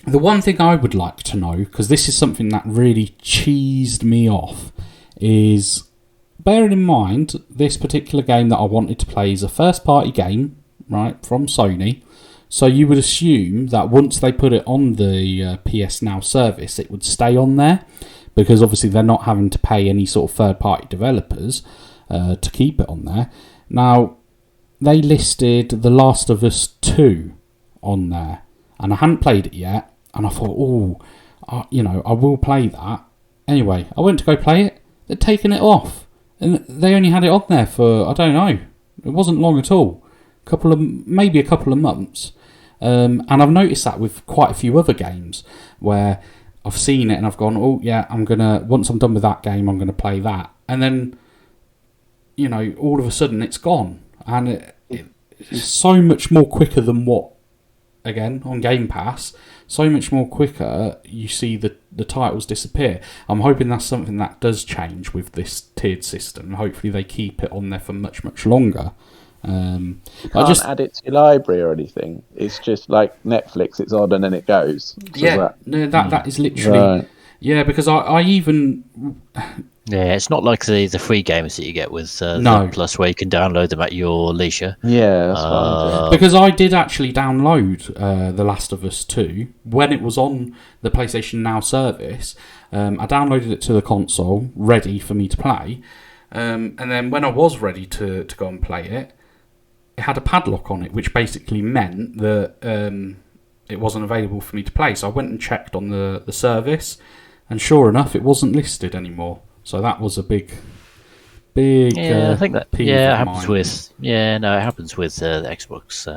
the one thing I would like to know, because this is something that really cheesed me off, is, bearing in mind, this particular game that I wanted to play is a first-party game, right, from Sony. So you would assume that once they put it on the PS Now service, it would stay on there, because obviously they're not having to pay any sort of third-party developers to keep it on there. Now, they listed The Last of Us 2 on there, and I hadn't played it yet, and I thought, I will play that. Anyway, I went to go play it, they'd taken it off. And they only had it on there for, I don't know, it wasn't long at all. Maybe a couple of months. And I've noticed that with quite a few other games, where I've seen it and I've gone, oh yeah, once I'm done with that game, I'm going to play that. And then, all of a sudden it's gone. And it's so much more quicker than what, again, on Game Pass, so much more quicker you see the titles disappear. I'm hoping that's something that does change with this tiered system. Hopefully they keep it on there for much, much longer.
You can't add it to your library or anything. It's just like Netflix, it's on and then it goes. So
that is literally... Right. Yeah, because I even...
Yeah, it's not like the free games that you get with the Plus, where you can download them at your leisure.
Yeah, that's fine.
Because I did actually download The Last of Us 2 when it was on the PlayStation Now service. I downloaded it to the console, ready for me to play. And then when I was ready to go and play it, it had a padlock on it, which basically meant that it wasn't available for me to play. So I went and checked on the service, and sure enough, it wasn't listed anymore. So that was a big.
I think that. Yeah, it happens with. Yeah, no, it happens with the Xbox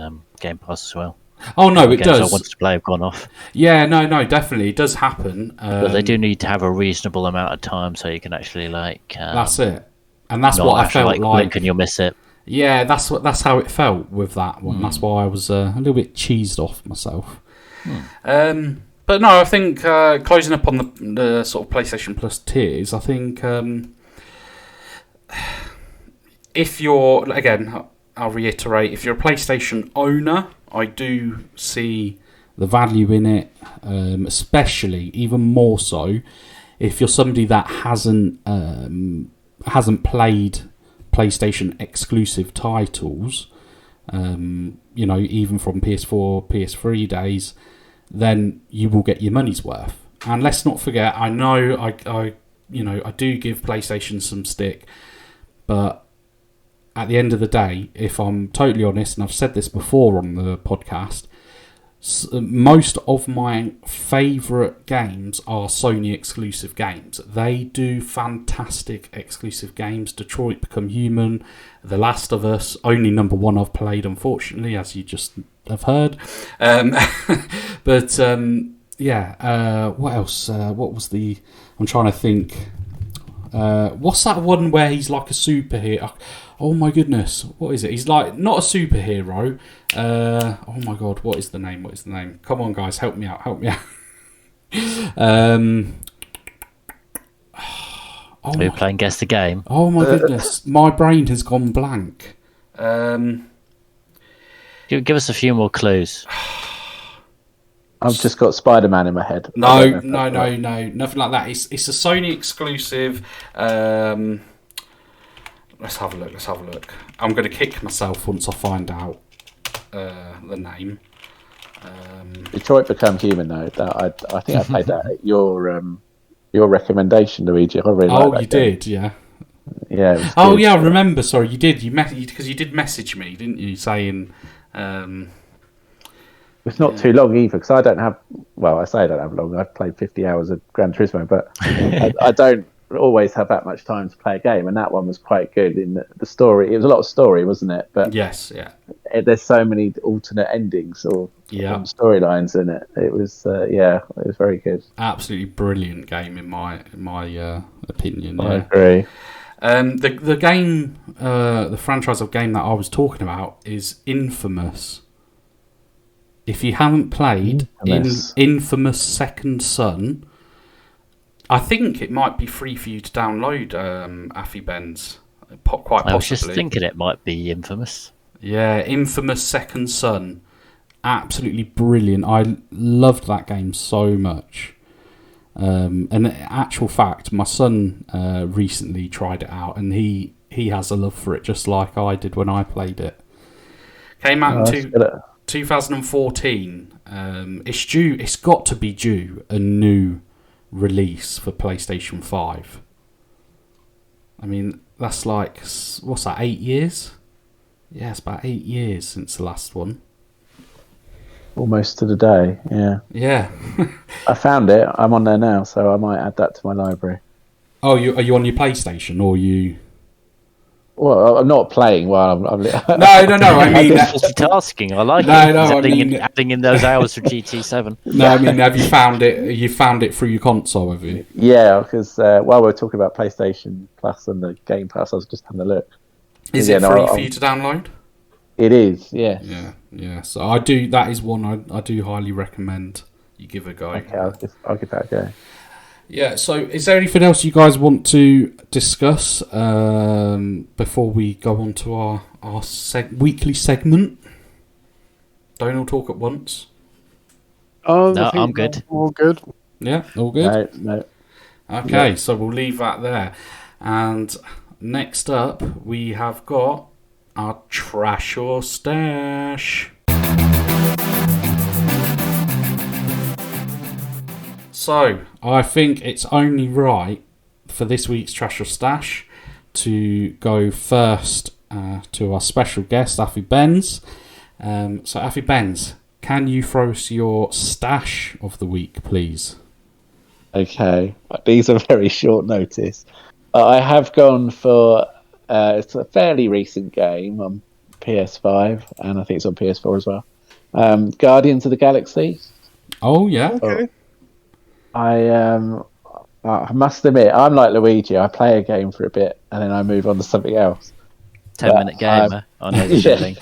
Game Pass as well.
Oh no, it does.
I wanted to play have gone off.
Yeah, no, definitely, it does happen.
But they do need to have a reasonable amount of time so you can actually
that's it, and that's what I felt like.
And you'll miss it.
Yeah, that's how it felt with that one. That's why I was a little bit cheesed off myself. But no, I think closing up on the sort of PlayStation Plus tiers, I think if you're, again, I'll reiterate, if you're a PlayStation owner, I do see the value in it, especially, even more so, if you're somebody that hasn't played PlayStation exclusive titles, even from PS4, PS3 days, then you will get your money's worth. And let's not forget, I know I do give PlayStation some stick, but at the end of the day, if I'm totally honest, and I've said this before on the podcast, most of my favourite games are Sony exclusive games. They do fantastic exclusive games. Detroit Become Human, The Last of Us, only number one I've played, unfortunately, as you just have heard. But what else? What was the... I'm trying to think. What's that one where he's like a superhero? Oh my goodness, what is it? He's like not a superhero. Oh my god, what is the name? Come on, guys, help me out.
We're playing Guess the Game.
Oh my goodness, my brain has gone blank.
Give us a few more clues.
I've just got Spider-Man in my head.
No, nothing like that. It's a Sony exclusive. Let's have a look. I'm going to kick myself once I find out the name.
Detroit Become Human, though. I think I played that at your recommendation, Luigi. I really like that
you
game.
Did, yeah.
Yeah.
Oh, yeah, I remember. Sorry, you did. Because you did message me, didn't you, saying...
It's not too long either, because I don't have... Well, I say I don't have long. I've played 50 hours of Gran Turismo, but I don't always have that much time to play a game, and that one was quite good in the story. It was a lot of story, wasn't it? But
yes, yeah.
There's so many alternate endings or storylines in it. It was, it was very good.
Absolutely brilliant game in my opinion.
I agree.
The game, the franchise of game that I was talking about is Infamous. If you haven't played Infamous Second Son, I think it might be free for you to download, Afibbens. Quite possibly.
I was just thinking it might be Infamous.
Yeah, Infamous Second Son. Absolutely brilliant. I loved that game so much. And in actual fact, my son recently tried it out, and he has a love for it, just like I did when I played it. Came out in 2014. It's got to be due a new release for PlayStation 5. I mean, that's like, what's that, 8 years? Yeah, it's about 8 years since the last one.
Almost to the day, yeah.
Yeah.
I found it. I'm on there now, so I might add that to my library.
Oh, are you on your PlayStation, or you...
Well, I'm not playing while I'm
No. I mean,
multitasking. I like it. Adding in those hours for GT7.
No, I mean, have you found it? You found it through your console, have you?
Yeah, because while we were talking about PlayStation Plus and the Game Pass, I was just having a look.
Is it free for you to download?
It is, yes.
Yeah. So I do. That is one I do highly recommend you give a go.
Okay, I'll give that a go.
Yeah, so is there anything else you guys want to discuss before we go on to our weekly segment? Don't all talk at once.
Oh, no, I'm good.
All good.
Yeah, all good?
No.
Okay, so we'll leave that there. And next up, we have got our Trash or Stash. So, I think it's only right for this week's Trash or Stash to go first to our special guest, Afibbens. So, Afibbens, can you throw us your stash of the week, please?
Okay, these are very short notice. I have gone for it's a fairly recent game on PS5, and I think it's on PS4 as well. Guardians of the Galaxy.
Oh yeah.
Okay.
I must admit, I'm like Luigi. I play a game for a bit and then I move on to something else.
10-minute gamer. I know the feeling.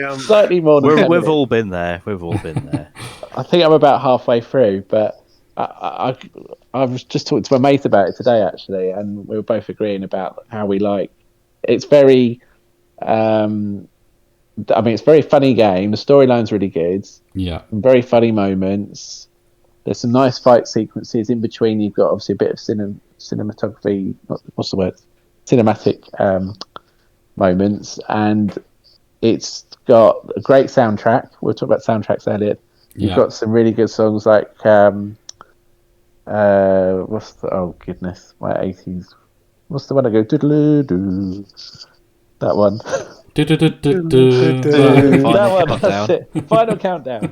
I'm slightly more.
We've all been there.
I think I'm about halfway through, but I was just talking to my mate about it today actually, and we were both agreeing about how we like. It's very. It's a very funny game. The storyline's really good.
Yeah.
Very funny moments. There's some nice fight sequences in between. You've got obviously a bit of cinematography. What's the word? Cinematic moments, and it's got a great soundtrack. We were talking about soundtracks earlier. You've got some really good songs like what's the my 80s? What's the one I go doodle-doo? That one. That's it. Final countdown.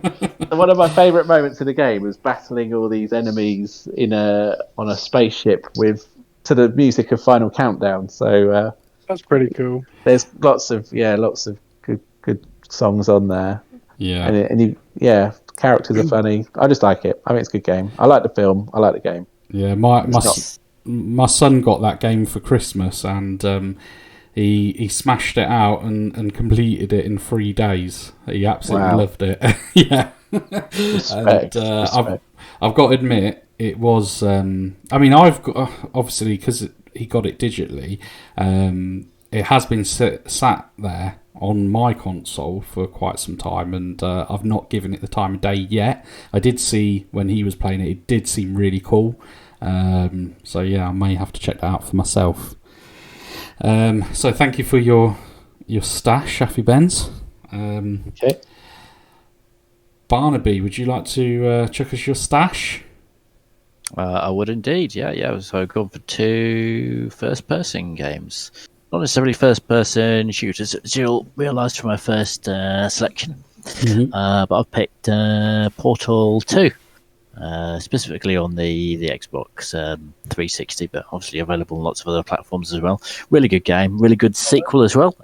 One of my favourite moments in the game was battling all these enemies on a spaceship to the music of Final Countdown. So
that's pretty cool.
There's lots of good songs on there.
Yeah,
and characters are funny. I just like it. I think it's a good game. I like the film. I like the game.
Yeah, my son got that game for Christmas, and he smashed it out and completed it in 3 days. He absolutely loved it. Yeah,
Respect.
I've got to admit, it was. I've got, obviously, because he got it digitally. It has been sat there on my console for quite some time, and I've not given it the time of day yet. I did see when he was playing it did seem really cool. So yeah, I may have to check that out for myself. So thank you for your stash, Afibbens.
Okay.
Barnaby, would you like to chuck us your stash?
I would indeed, yeah. So I've gone for 2 first-person games. Not necessarily first-person shooters, as you'll realise from my first selection. Mm-hmm. But I've picked Portal 2, specifically on the Xbox 360, but obviously available on lots of other platforms as well. Really good game, really good sequel as well.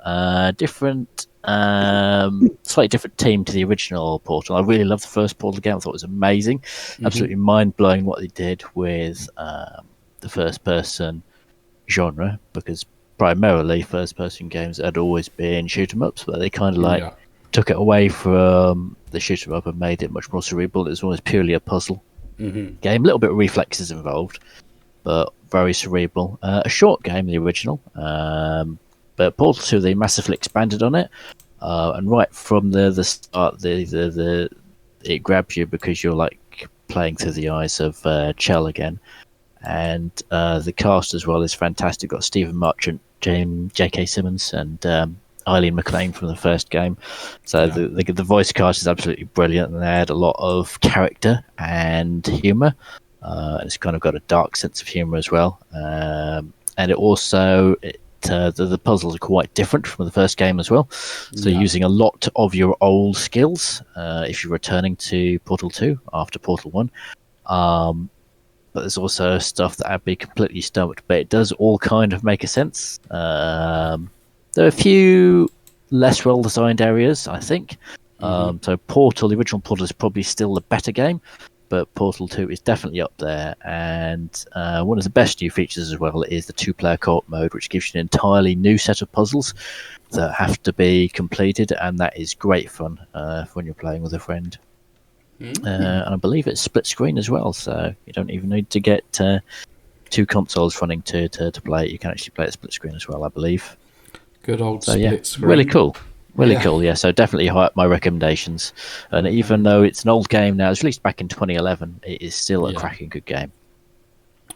Slightly different team to the original Portal. I really loved the first Portal game. I thought it was amazing. Mm-hmm. Absolutely mind-blowing what they did with the first-person genre, because primarily first-person games had always been shoot-em-ups, but they kind of took it away from the shoot-em-up and made it much more cerebral. It was almost purely a puzzle game. A little bit of reflexes involved, but very cerebral. A short game, the original, but Portal 2, they massively expanded on it, and right from the start, it grabs you because you're like playing through the eyes of Chell again. And the cast as well is fantastic. Got Stephen Merchant, J.K. Simmons, and Eileen McLean from the first game. So the voice cast is absolutely brilliant, and they had a lot of character and humour. It's kind of got a dark sense of humour as well. And it also the puzzles are quite different from the first game as well. So using a lot of your old skills if you're returning to Portal 2 after Portal 1. But there's also stuff that I'd be completely stumped, but it does all kind of make a sense. There are a few less well-designed areas, I think. So the original Portal is probably still the better game, but Portal 2 is definitely up there. And one of the best new features as well is the 2-player co-op mode, which gives you an entirely new set of puzzles that have to be completed, and that is great fun when you're playing with a friend. And I believe it's split screen as well, so you don't even need to get 2 consoles running to play it. You can actually play it split screen as well, I believe.
Good old split screen.
Really cool. Really cool, yeah. So definitely high up my recommendations. And even though it's an old game now, it was released back in 2011, it is still a cracking good game.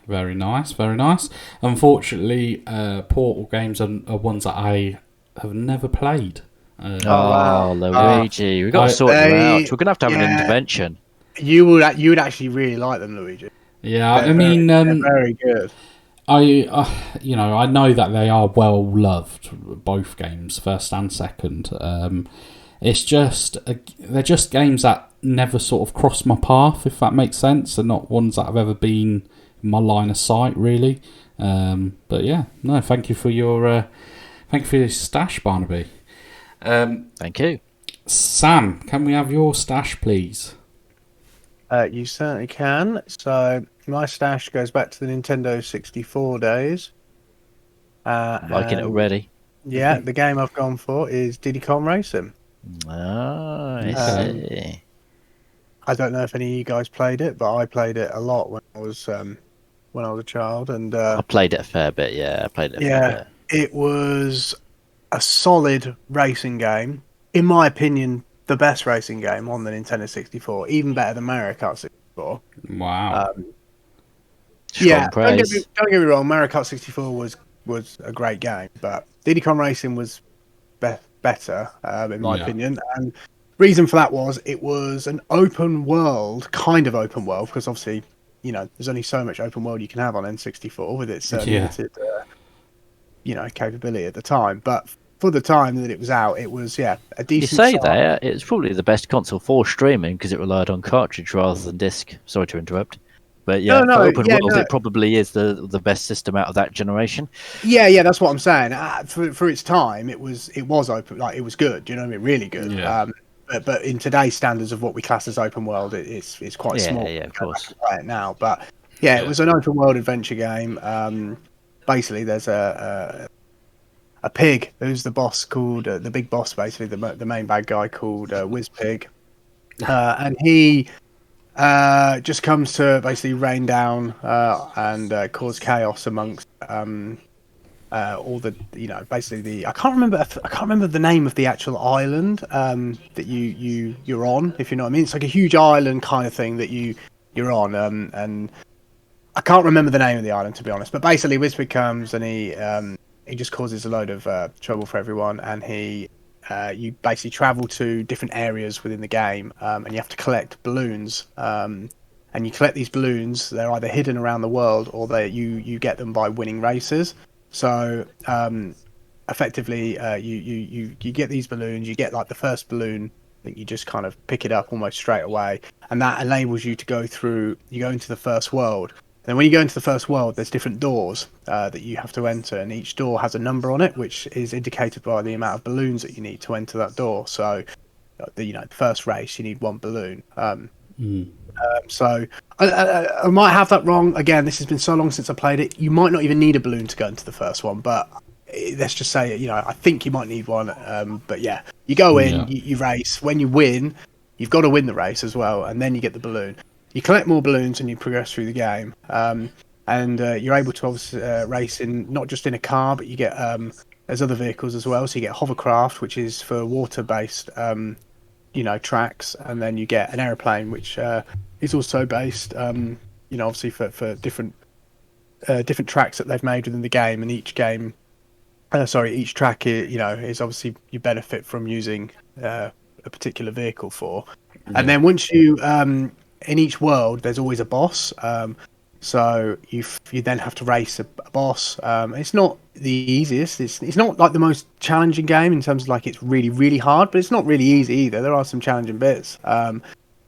Very nice, very nice. Unfortunately, Portal games are ones that I have never played.
Luigi, we've got to sort you out. We're going to have an intervention.
You would actually really like them, Luigi.
Yeah,
they're very good.
I know that they are well loved, both games, first and second. It's just they're just games that never sort of cross my path, if that makes sense. They're not ones that have ever been in my line of sight, really. But yeah, no, thank you for your stash, Barnaby.
Thank you.
Sam, can we have your stash, please?
You certainly can. So my stash goes back to the Nintendo 64 days.
Liking it already.
Yeah, the game I've gone for is Diddy Kong Racing.
I see.
I don't know if any of you guys played it, but I played it a lot when I was a child, and
I played it a fair bit. Yeah, I played it. A fair bit.
It was a solid racing game, in my opinion. The best racing game on the Nintendo 64, even better than Mario Kart 64.
Wow.
Don't get me wrong, Mario Kart 64 was a great game, but Diddy Kong Racing was better, in my opinion. And reason for that was it was an open world, because obviously, there's only so much open world you can have on N64 with its limited, capability at the time. But for the time that it was out, it was a decent.
You say that it's probably the best console for streaming because it relied on cartridge rather than disc. Sorry to interrupt, but for open world, it probably is the best system out of that generation.
Yeah, that's what I'm saying. For its time, it was open, like it was good. You know what I mean? Really good.
Yeah.
But in today's standards of what we class as open world, it's quite small.
Yeah, of course.
Right now, but it was an open world adventure game. Basically, there's a pig who's the boss called the big boss, basically the main bad guy called Whizpig, and he just comes to basically rain down and cause chaos amongst all the basically I can't remember the name of the actual island that you're on, if you know what I mean. It's like a huge island kind of thing that you're on, and I can't remember the name of the island, to be honest. But basically, Whizpig comes and he just causes a load of trouble for everyone, and you basically travel to different areas within the game, and you have to collect balloons. And you collect these balloons. They're either hidden around the world, or you get them by winning races. So effectively, you get these balloons. You get like the first balloon. I think you just kind of pick it up almost straight away, and that enables you to go through. You go into the first world. And when you go into the first world, there's different doors that you have to enter, and each door has a number on it, which is indicated by the amount of balloons that you need to enter that door. So, the first race, you need one balloon. So I might have that wrong. Again, this has been so long since I played it. You might not even need a balloon to go into the first one, but let's just say, I think you might need one. But yeah, you go in, you race. When you win, you've got to win the race as well, and then you get the balloon. You collect more balloons and you progress through the game, and you're able to obviously race in not just in a car, but you get there's other vehicles as well. So you get hovercraft, which is for water-based, tracks, and then you get an aeroplane, which is also based, obviously for different tracks that they've made within the game, and each track is obviously you benefit from using a particular vehicle for, and then once you in each world, there's always a boss. So you then have to race a boss. It's not the easiest. It's not like the most challenging game in terms of like it's really, really hard, but it's not really easy either. There are some challenging bits. And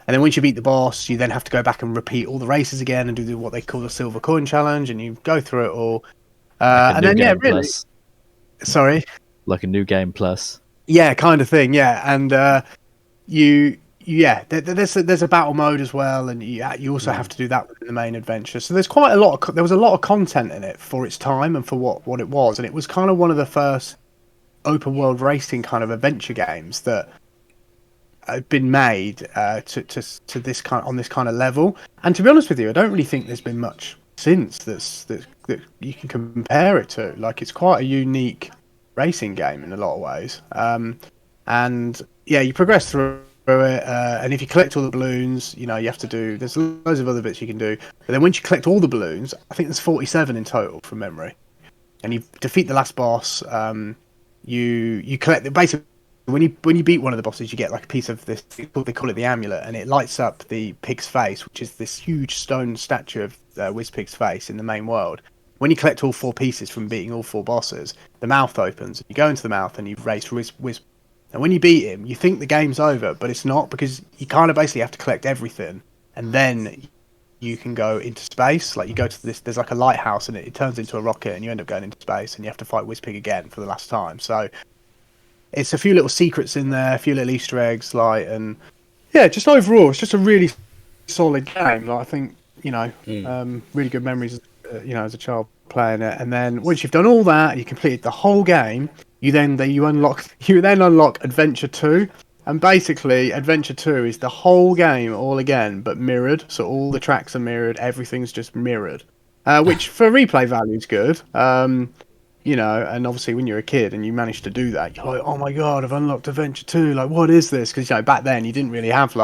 then once you beat the boss, you then have to go back and repeat all the races again and do what they call the silver coin challenge, and you go through it all. And then really, sorry,
like a new game plus.
Yeah, kind of thing. Yeah, and there's a battle mode as well, and you also have to do that within the main adventure. So there's quite a lot. There was a lot of content in it for its time and for what it was, and it was kind of one of the first open world racing kind of adventure games that had been made to this kind on this kind of level. And to be honest with you, I don't really think there's been much since that you can compare it to. Like, it's quite a unique racing game in a lot of ways. And yeah, you progress through it, and if you collect all the balloons, you have to do. There's loads of other bits you can do, but then once you collect all the balloons, I think there's 47 in total from memory, and you defeat the last boss. You collect basically when you beat one of the bosses, you get like a piece of this. They call it the amulet, and it lights up the pig's face, which is this huge stone statue of Whizpig's face in the main world. When you collect all 4 pieces from beating all 4 bosses, the mouth opens. You go into the mouth and you race Whizpig. And when you beat him, you think the game's over, but it's not, because you kind of basically have to collect everything, and then you can go into space. Like, you go to this, there's like a lighthouse, and it turns into a rocket, and you end up going into space, and you have to fight Whizpig again for the last time. So it's a few little secrets in there, a few little Easter eggs, and yeah, just overall, it's just a really solid game. Like, I think, really good memories, as a child playing it. And then once you've done all that, you completed the whole game. You then unlock Adventure 2, and basically Adventure 2 is the whole game all again, but mirrored. So all the tracks are mirrored, everything's just mirrored, which for replay value is good. And obviously when you're a kid and you manage to do that, you're like, oh my god, I've unlocked Adventure 2. Like, what is this? Because back then you didn't really have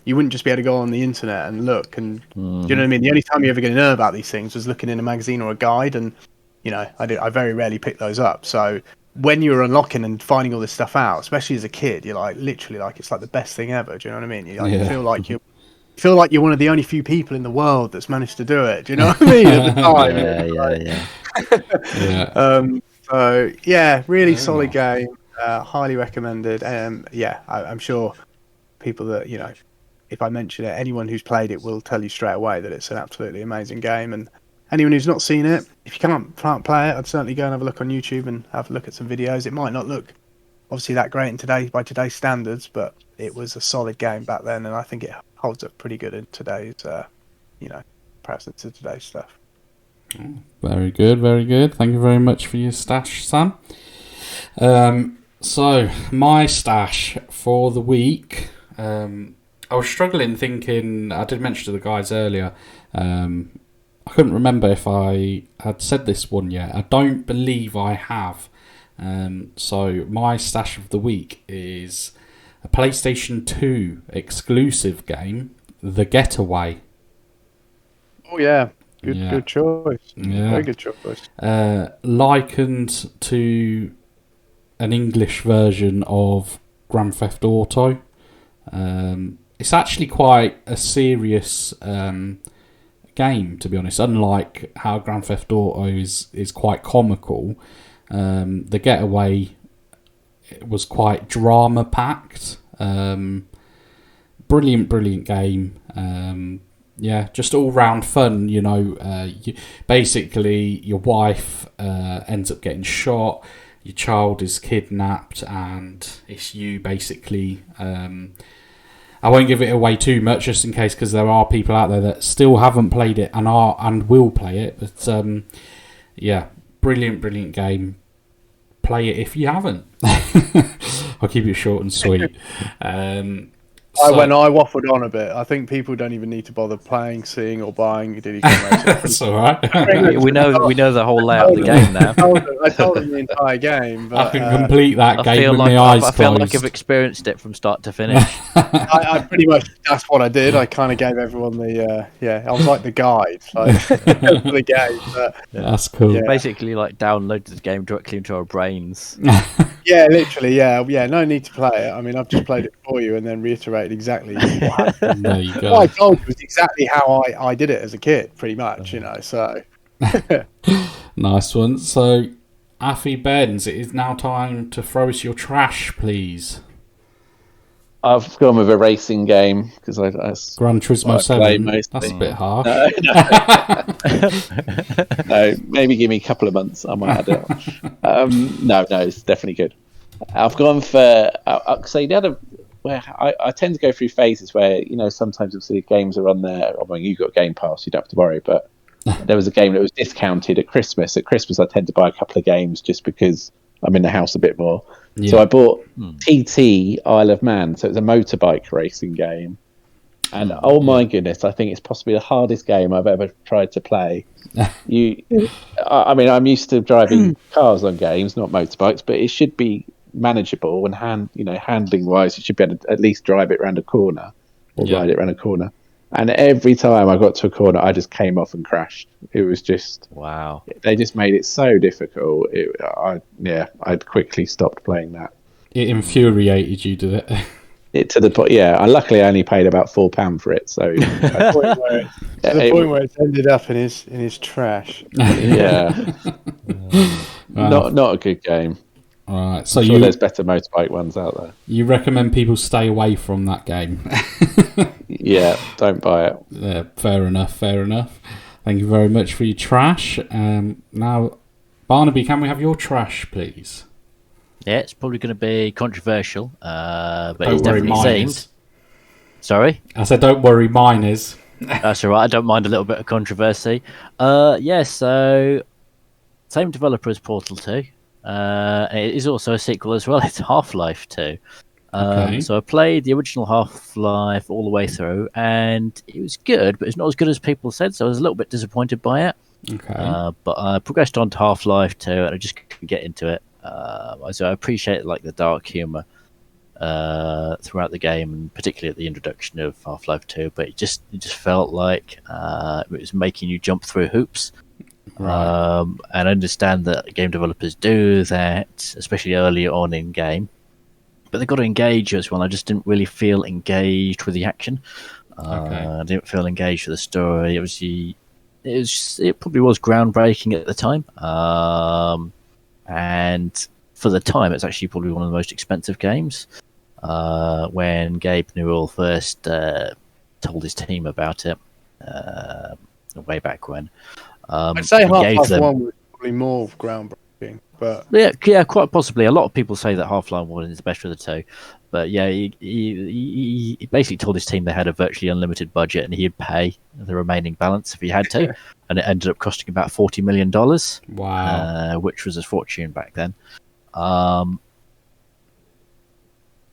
you wouldn't just be able to go on the internet and look. And do you know what I mean? The only time you're ever going to know about these things was looking in a magazine or a guide, and I very rarely pick those up. So when you're unlocking and finding all this stuff out, especially as a kid, you're like literally it's like the best thing ever. Do you know what I mean? You feel like you're one of the only few people in the world that's managed to do it. Do you know what I mean? At the time,
yeah.
So yeah, really solid game. Highly recommended. I'm sure people that if I mention it, anyone who's played it will tell you straight away that it's an absolutely amazing game. And anyone who's not seen it, if you can't play it, I'd certainly go and have a look on YouTube and have a look at some videos. It might not look obviously that great by today's standards, but it was a solid game back then, and I think it holds up pretty good in today's, comparison to today's stuff.
Very good, very good. Thank you very much for your stash, Sam. So my stash for the week. I was struggling thinking. I did mention to the guys earlier. I couldn't remember if I had said this one yet. I don't believe I have. So my stash of the week is a PlayStation 2 exclusive game, The Getaway.
Oh yeah, good choice. Yeah. Very good choice.
Likened to an English version of Grand Theft Auto. It's actually quite a serious game, to be honest. Unlike how Grand Theft Auto is quite comical, The Getaway was quite drama packed. Brilliant game. Just all round fun. Basically your wife ends up getting shot, your child is kidnapped, and it's you basically. I won't give it away too much, just in case, because there are people out there that still haven't played it and will play it. But brilliant game. Play it if you haven't. I'll keep it short and sweet.
When I waffled on a bit, I think people don't even need to bother playing, seeing, or buying Diddy Kong Racing.
That's all right.
we know the whole layout of the game now.
I told them the entire game. But,
I can complete that game with my eyes closed.
I feel like I've experienced it from start to finish.
I pretty much, that's what I did. I kind of gave everyone the I was like the guide for the game. But,
that's cool.
Yeah. Basically, like downloaded the game directly into our brains.
Yeah, literally. Yeah. No need to play it. I mean, I've just played it for you and then reiterated exactly what happened.
There you go.
What I told you was exactly how I did it as a kid, pretty much. So.
Nice one. So, Afibbens, it is now time to throw us your trash, please.
I've gone with a racing game because I
Gran Turismo 7. That's a bit harsh.
No, maybe give me a couple of months. I might add it on. No, it's definitely good. I've gone for. I tend to go through phases where sometimes you'll see games are on there. I mean, you've got Game Pass, you don't have to worry. But there was a game that was discounted at Christmas. At Christmas, I tend to buy a couple of games just because I'm in the house a bit more. Yeah. So I bought TT Isle of Man. So it's a motorbike racing game. And oh my goodness, I think it's possibly the hardest game I've ever tried to play. I'm used to driving cars on games, not motorbikes, but it should be manageable and handling wise, you should be able to at least drive it around a corner or ride it around a corner. And every time I got to a corner, I just came off and crashed. It was just
wow.
They just made it so difficult. I'd quickly stopped playing that.
It infuriated you, did it?
It to the point, I luckily only paid about £4 for it. So
the point where it ended up in his trash.
Yeah, not a good game.
All right, so
there's better motorbike ones out there.
You recommend people stay away from that game?
Yeah, don't buy it.
Yeah, fair enough. Thank you very much for your trash. Now, Barnaby, can we have your trash, please?
Yeah, it's probably going to be controversial, but it's definitely themed. Sorry?
I said, don't worry, mine is.
That's all right. I don't mind a little bit of controversy. So same developer as Portal 2. It is also a sequel as well. It's Half-Life 2.
Okay.
So I played the original Half-Life all the way through, and it was good, but it's not as good as people said, so I was a little bit disappointed by it.
Okay.
But I progressed on to Half-Life 2, and I just couldn't get into it. So I appreciate the dark humour throughout the game, and particularly at the introduction of Half-Life 2, but it just felt like it was making you jump through hoops.
Right.
And I understand that game developers do that, especially early on in game. But they've got to engage as well. I just didn't really feel engaged with the action. I didn't feel engaged with the story. It probably was groundbreaking at the time. and for the time, it's actually probably one of the most expensive games. When Gabe Newell first told his team about it, way back when,
I'd say Half-Life 1 was probably more groundbreaking, but
yeah, quite possibly. A lot of people say that Half-Life 1 is the best of the two, but yeah, he basically told his team they had a virtually unlimited budget and he'd pay the remaining balance if he had to, and it ended up costing about $40 million.
Wow,
which was a fortune back then.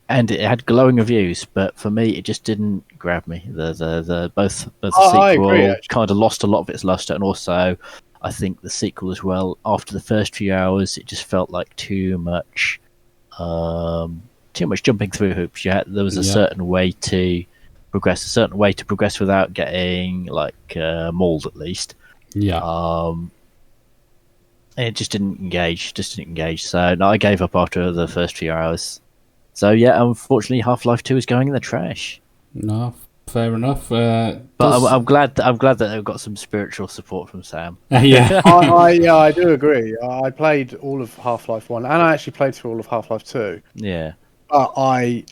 And it had glowing reviews, but for me, it just didn't grab me. The both the sequel kind of lost a lot of its luster, and also I think the sequel as well. After the first few hours, it just felt like too much jumping through hoops. There was a certain way to progress, without getting mauled, at least.
Yeah.
It just didn't engage. So no, I gave up after the first few hours. So yeah, unfortunately, Half-Life 2 is going in the trash.
No, fair enough.
But I'm glad that they've got some spiritual support from Sam.
Yeah,
I do agree. I played all of Half-Life 1, and I actually played through all of Half-Life 2.
Yeah,
but I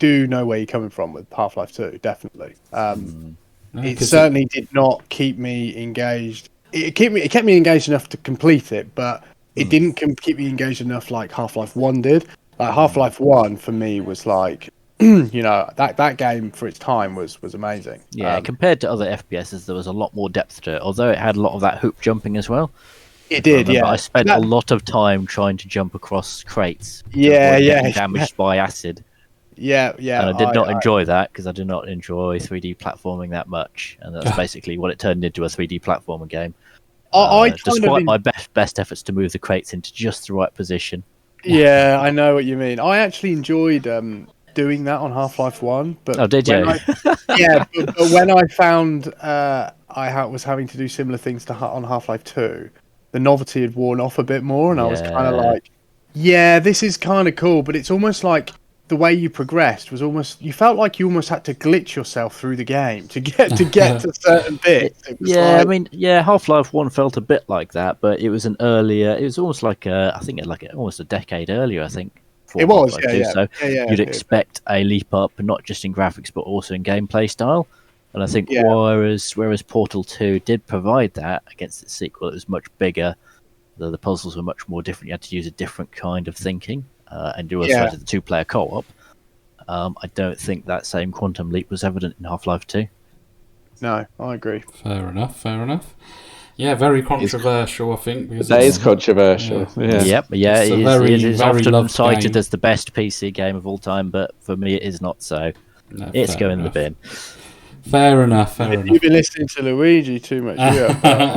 do know where you're coming from with Half-Life 2. Definitely, it certainly did not keep me engaged. It kept me engaged enough to complete it, but it didn't keep me engaged enough like Half-Life 1 did. Half-Life 1 for me was like, that game for its time was amazing.
Yeah, compared to other FPSs, there was a lot more depth to it, although it had a lot of that hoop jumping as well.
It did, yeah.
I spent a lot of time trying to jump across crates.
Getting
damaged by acid.
Yeah.
And I did not enjoy that, because I do not enjoy 3D platforming that much, and that's basically what it turned into, a 3D platformer game. Despite my best efforts to move the crates into just the right position.
Yeah, I know what you mean. I actually enjoyed doing that on Half-Life 1. But
oh, did you?
But when I found I was having to do similar things on Half-Life 2, the novelty had worn off a bit more, and I was kind of like, yeah, this is kind of cool, but it's almost like the way you progressed was almost, you felt like you almost had to glitch yourself through the game to get to certain bits.
Half-Life 1 felt a bit like that, but it was it was almost like almost a decade earlier, I think.
It was,
you'd expect a leap up, not just in graphics, but also in gameplay style. And I think whereas Portal 2 did provide that against its sequel, it was much bigger. The puzzles were much more different. You had to use a different kind of thinking. And you also had the two-player co-op. I don't think that same quantum leap was evident in Half-Life 2.
No, I agree.
Fair enough. Yeah, very controversial, I think.
That is controversial. Yeah.
It is often cited as the best PC game of all time, but for me it is not so. No, it's going in the bin.
Fair enough.
You've been listening to Luigi too much.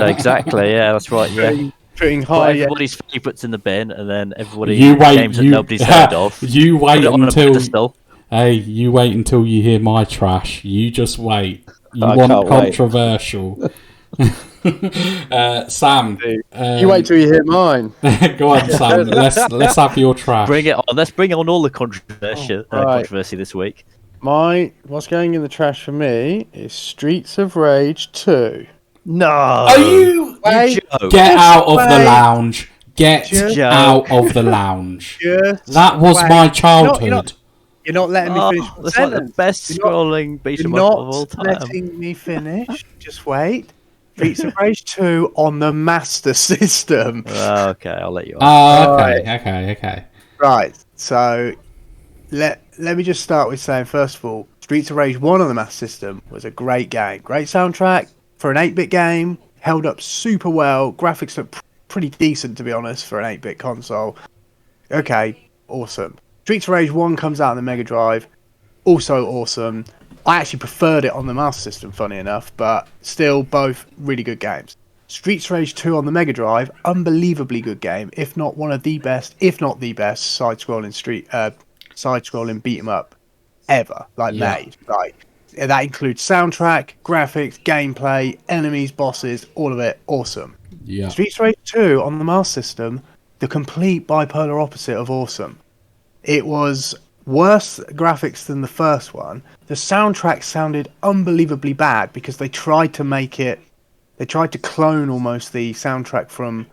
Exactly, yeah, that's right, yeah.
Putting high,
everybody's favourites in the bin, and then games that nobody's heard of.
You wait until you hear my trash. You just wait. You want controversial. Sam,
you wait till you hear mine.
Go on, Sam. Let's have your trash.
Bring it on. Let's bring on all the controversy this week.
What's going in the trash for me is Streets of Rage 2.
No.
Are you? Get out of the lounge. Get out of the lounge. That was my childhood.
You're not letting me finish.
That's like the best scrolling beat 'em up of all time.
You're not letting me finish. Just wait. Streets of Rage 2 on the Master System.
Okay, I'll let you on.
Okay.
Right, so let me just start with saying, first of all, Streets of Rage 1 on the Master System was a great game. Great soundtrack for an 8-bit game. Held up super well. Graphics look pretty decent, to be honest, for an 8-bit console. Okay, awesome. Streets of Rage 1 comes out on the Mega Drive. Also awesome. I actually preferred it on the Master System, funny enough, but still both really good games. Streets of Rage 2 on the Mega Drive, unbelievably good game, if not one of the best, if not the best, side-scrolling beat-em-up ever, made. That includes soundtrack, graphics, gameplay, enemies, bosses, all of it, awesome.
Yeah.
Streets of Rage 2 on the Master System, the complete bipolar opposite of awesome. It was worse graphics than the first one. The soundtrack sounded unbelievably bad because they tried to clone almost the soundtrack from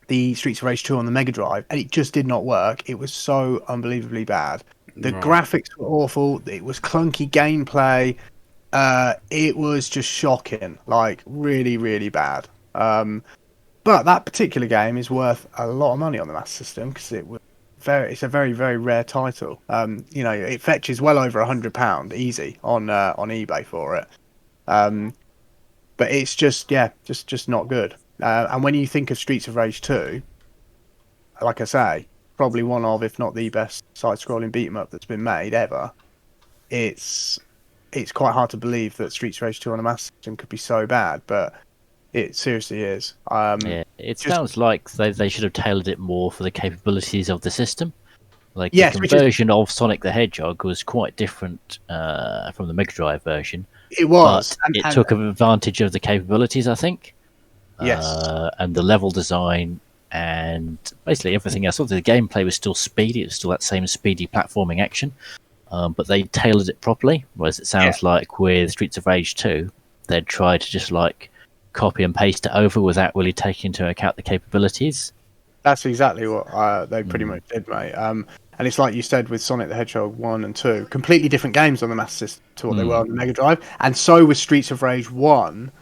the Streets of Rage 2 on the Mega Drive, and it just did not work. It was so unbelievably bad. The graphics were awful. It was clunky gameplay. It was just shocking, like really, really bad. But that particular game is worth a lot of money on the Master System because it's a very, very rare title. It fetches well over £100 easy on eBay for it. But it's just not good. And when you think of Streets of Rage 2, like I say, probably one of, if not the best side-scrolling beat-em-up that's been made ever. It's quite hard to believe that Streets of Rage 2 on a Master System could be so bad, but it seriously is.
It sounds like they should have tailored it more for the capabilities of the system. Like
yes,
the conversion of Sonic the Hedgehog was quite different from the Mega Drive version.
It was.
But it took advantage of the capabilities, I think.
Yes.
And the level design and basically everything else. The gameplay was still speedy. It was still that same speedy platforming action. But they tailored it properly. Whereas it sounds like with Streets of Rage 2, they'd try to just like copy and paste it over without really taking into account the capabilities.
That's exactly what they pretty much did, mate. And it's like you said with Sonic the Hedgehog 1 and 2, completely different games on the Master System to what they were on the Mega Drive. And so with Streets of Rage 1,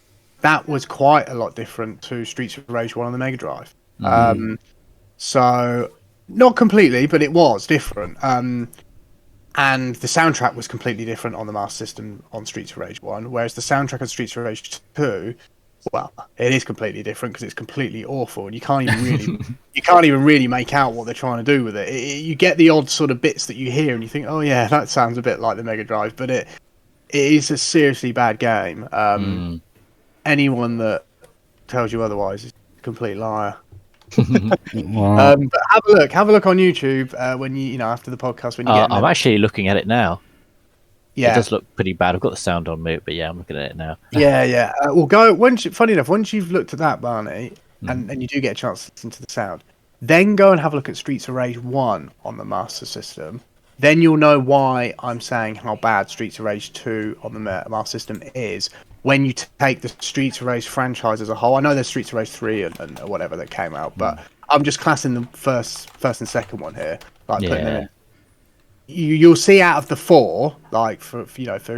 that was quite a lot different to Streets of Rage 1 on the Mega Drive. So, not completely, but it was different. And the soundtrack was completely different on the Master System on Streets of Rage 1, whereas the soundtrack on Streets of Rage 2, well, it is completely different because it's completely awful, and you can't even really make out what they're trying to do with it. You get the odd sort of bits that you hear, and you think, "Oh yeah, that sounds a bit like the Mega Drive," but it is a seriously bad game. Anyone that tells you otherwise is a complete liar.
Wow.
But have a look on YouTube when you after the podcast when you get.
I'm actually looking at it now.
Yeah,
it does look pretty bad. I've got the sound on mute, but yeah, I'm looking at it now.
Yeah. Well, go funny enough, once you've looked at that, Barney, and you do get a chance to listen to the sound, then go and have a look at Streets of Rage 1 on the Master System. Then you'll know why I'm saying how bad Streets of Rage 2 on the Master System is. When you take the Streets of Rage franchise as a whole, I know there's Streets of Rage 3 and whatever that came out, but I'm just classing the first and second one here, like putting them in. You'll see out of the four, like for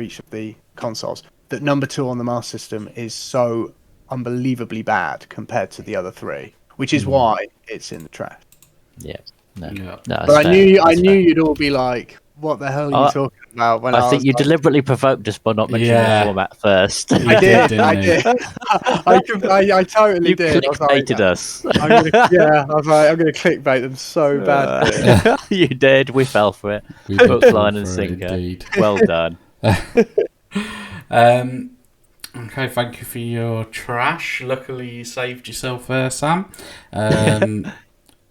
each of the consoles, that number 2 on the Master System is so unbelievably bad compared to the other three, which is why it's in the trash.
Yeah. No,
but I knew you'd all be like, "What the hell are you talking about?" When I
think you deliberately provoked us by not mentioning the format first.
I did. I totally
you
did.
You clickbaited us.
I was like, I'm going to clickbait them so bad.
You did. We fell for it. Hook, line, and sinker. Indeed. Well done.
Okay, thank you for your trash. Luckily, you saved yourself there, Sam.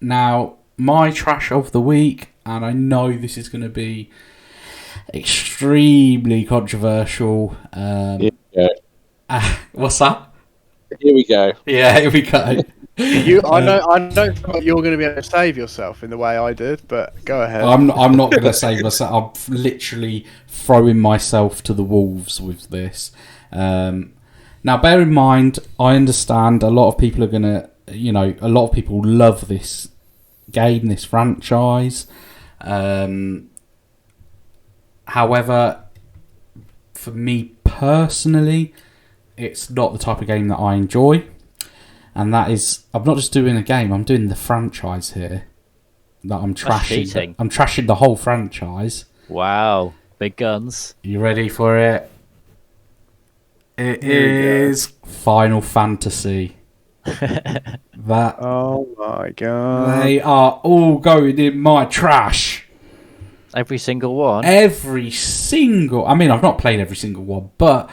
Now, my trash of the week, and I know this is going to be extremely controversial. What's that?
Here we go.
Yeah, here we go.
I don't think you're going to be able to save yourself in the way I did, but go ahead.
I'm not going to save myself. I'm literally throwing myself to the wolves with this. Now, bear in mind, I understand a lot of people are going to, a lot of people love this game, this franchise. However, for me personally, it's not the type of game that I enjoy. And that is, I'm not just doing a game, I'm doing the franchise here. That I'm trashing. I'm trashing the whole franchise.
Wow, big guns.
You ready for it? It is Final Fantasy.
Oh my god.
They are all going in my trash.
Every single one?
Every single... I mean, I've not played every single one, but...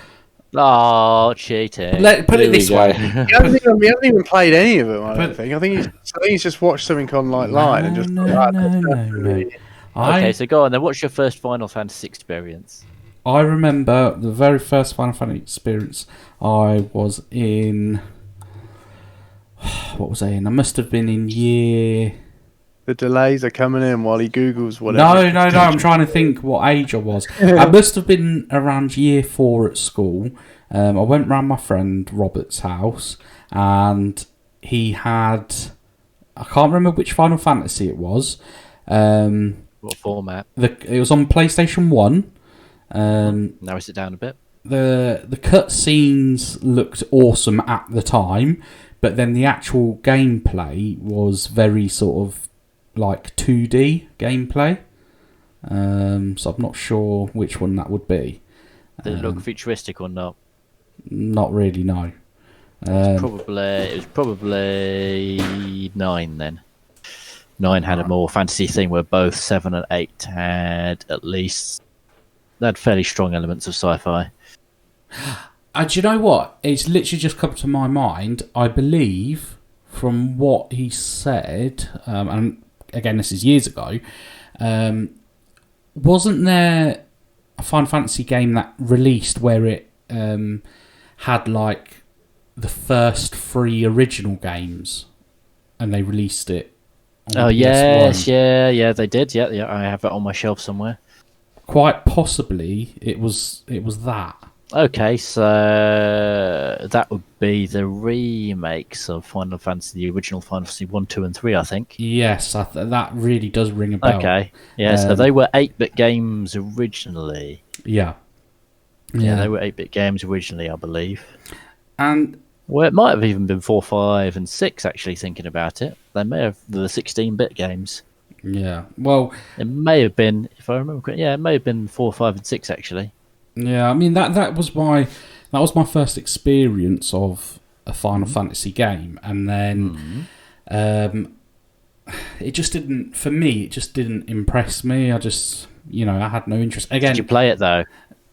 Oh, cheating.
Put it this way.
We haven't even played any of them, I don't think. I think he's just watched something online and just...
No.
Okay, so go on then. What's your first Final Fantasy experience?
I remember the very first Final Fantasy experience I was in... What was I in? I must have been in year...
The delays are coming in while he Googles whatever.
No. I'm trying to think what age I was. I must have been around year 4 at school. I went round my friend Robert's house, and he had I can't remember which Final Fantasy it was.
What format?
It was on PlayStation 1.
Narrows it down a bit.
The cutscenes looked awesome at the time, but then the actual gameplay was very sort of like 2D gameplay. So I'm not sure which one that would be.
Did it look futuristic or not?
Not really, no.
It was probably 9 then. 9 had a more fantasy thing where both 7 and 8 had fairly strong elements of sci-fi.
Do you know what? It's literally just come to my mind. I believe from what he said, and again, this is years ago, wasn't there a Final Fantasy game that released where it had like the first 3 original games, and they released it on PS1?
Yes, yeah, they did. Yeah, I have it on my shelf somewhere.
Quite possibly, it was that.
Okay, so that would be the remakes of Final Fantasy, the original Final Fantasy 1, 2, and 3, I think.
Yes, that really does ring a bell.
Okay, yeah, so they were 8-bit games originally.
Yeah,
they were 8-bit games originally, I believe.
And
well, it might have even been 4, 5, and 6, actually, thinking about it. They may have the 16-bit games.
Yeah, well...
It may have been, if I remember correctly, it may have been 4, 5, and 6, actually.
Yeah, I mean that was my first experience of a Final Fantasy game, and then it just didn't, for me, it just didn't impress me. I just, I had no interest. Again,
did you play it though?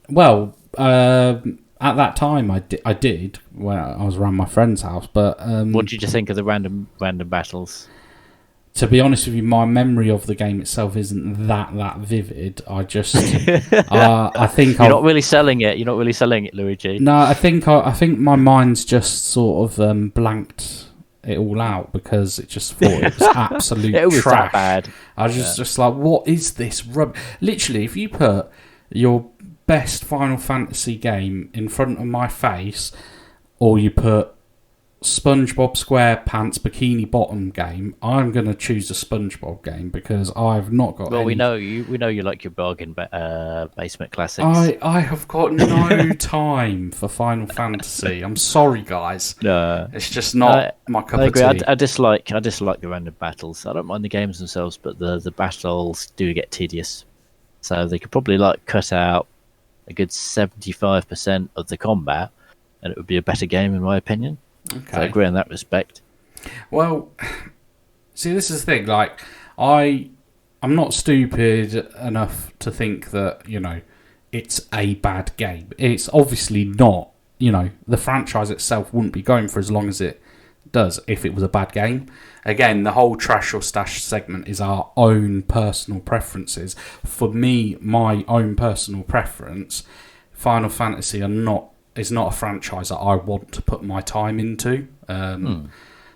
Well, at that time I did when I was around my friend's house, but
what did you think of the random battles?
To be honest with you, my memory of the game itself isn't that vivid. I just, I think
you're not really selling it. You're not really selling it, Luigi.
No, I think my mind's just sort of blanked it all out because it just thought it was absolute
it was
trash.
That bad.
I was just like, what is this rubbish? Literally, if you put your best Final Fantasy game in front of my face, or you put SpongeBob SquarePants Bikini Bottom game, I'm going to choose the SpongeBob game because I've not got.
Well, we know you like your bargain basement classics.
I have got no time for Final Fantasy. I'm sorry, guys.
No,
it's just not my cup of tea.
I dislike the random battles. I don't mind the games themselves, but the battles do get tedious. So they could probably cut out a good 75% of the combat, and it would be a better game in my opinion. Okay. So I agree in that respect.
Well, see, this is the thing. I'm not stupid enough to think that it's a bad game. It's obviously not. The franchise itself wouldn't be going for as long as it does if it was a bad game. Again, the whole trash or stash segment is our own personal preferences. For me, my own personal preference, Final Fantasy is not a franchise that I want to put my time into.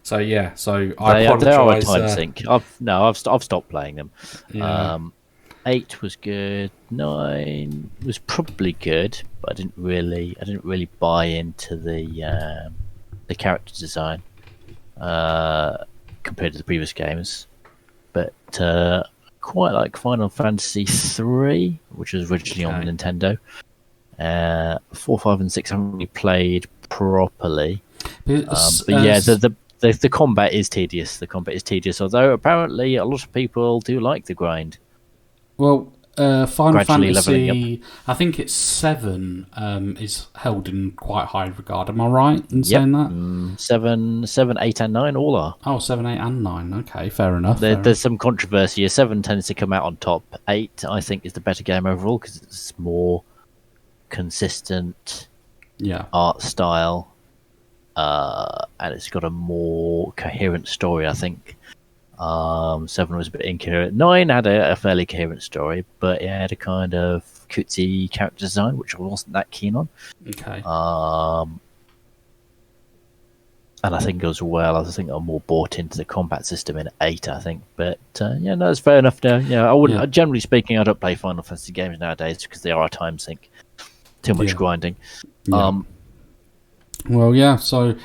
So yeah, I apologise.
They are a time sink. I've stopped playing them.
Yeah.
8 was good. 9 was probably good, but I didn't really buy into the character design compared to the previous games. But quite like Final Fantasy 3, which was originally on Nintendo. 4, 5, and 6 I haven't really played properly. But yeah, the combat is tedious. The combat is tedious, although apparently a lot of people do like the grind.
Well, Final
Gradually
Fantasy, I think it's 7 is held in quite high regard. Am I right in saying that?
7, 8, and 9 all are.
Oh, 7, 8, and 9. Okay, fair enough.
There's some controversy. 7 tends to come out on top. 8, I think, is the better game overall because it's more consistent art style, and it's got a more coherent story, I think. 7 was a bit incoherent. 9 had a fairly coherent story, but it had a kind of cutesy character design, which I wasn't that keen on.
Okay.
And I think as well, I'm more bought into the combat system in 8, I think. But it's fair enough now. I wouldn't. Generally speaking, I don't play Final Fantasy games nowadays because they are a time sink. Too much grinding.
Well, yeah. So,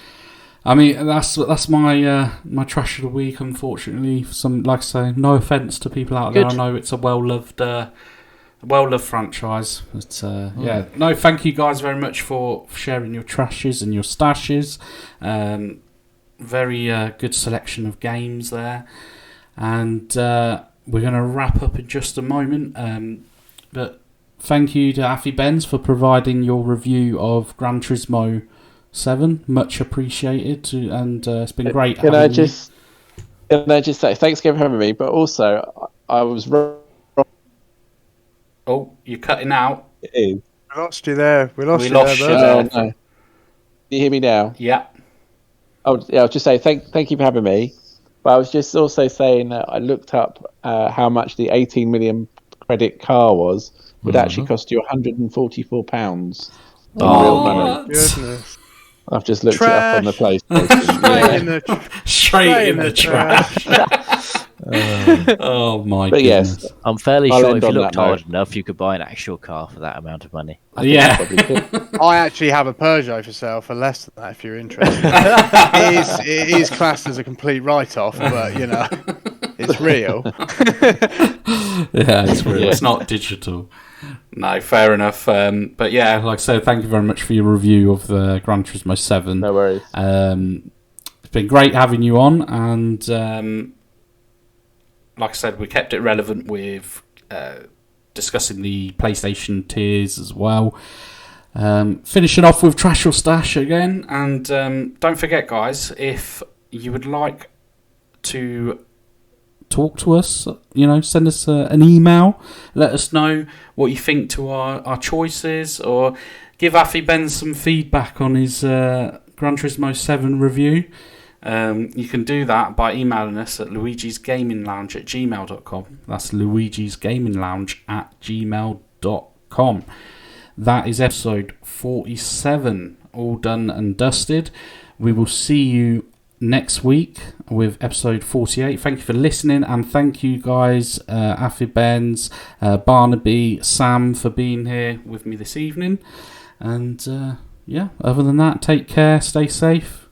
I mean, that's my my trash of the week. Unfortunately, like I say, no offense to people out there. I know it's a well-loved franchise, but yeah. No, thank you guys very much for sharing your trashes and your stashes. Very good selection of games there, and we're going to wrap up in just a moment. But thank you to Afibbens for providing your review of Gran Turismo 7, much appreciated, and it's been great.
Can I just say thanks again for having me, but also I was wrong.
Oh, you're cutting out.
It is.
We lost you there. We lost you
there. No. Can you hear me now?
Yeah.
Oh, yeah. I was just saying thank you for having me, but I was just also saying that I looked up how much the 18 million credit car would actually cost you £144.
Oh, goodness.
I've just looked it up on the PlayStation.
Straight in the trash. Oh my
but
goodness.
Yes,
I'm fairly sure if you looked hard enough, you could buy an actual car for that amount of money.
Yeah.
I actually have a Peugeot for sale for less than that if you're interested. it is classed as a complete write-off, but you know, it's real.
Yeah, it's real. Yeah. It's not digital. No, fair enough. But yeah, like I said, thank you very much for your review of the Gran Turismo 7.
No worries.
It's been great having you on, and like I said, we kept it relevant with discussing the PlayStation tiers as well. Finishing off with Trash or Stash again, and don't forget, guys, if you would like to talk to us, send us an email, let us know what you think to our choices, or give Afibbens some feedback on his Gran Turismo 7 review. You can do that by emailing us at luigisgaminglounge@gmail.com. That's luigisgaminglounge@gmail.com. That is episode 47, all done and dusted. We will see you next week with episode 48. Thank you for listening, and thank you guys, Afibbens, Barnaby, Sam, for being here with me this evening. And yeah, other than that, take care, stay safe.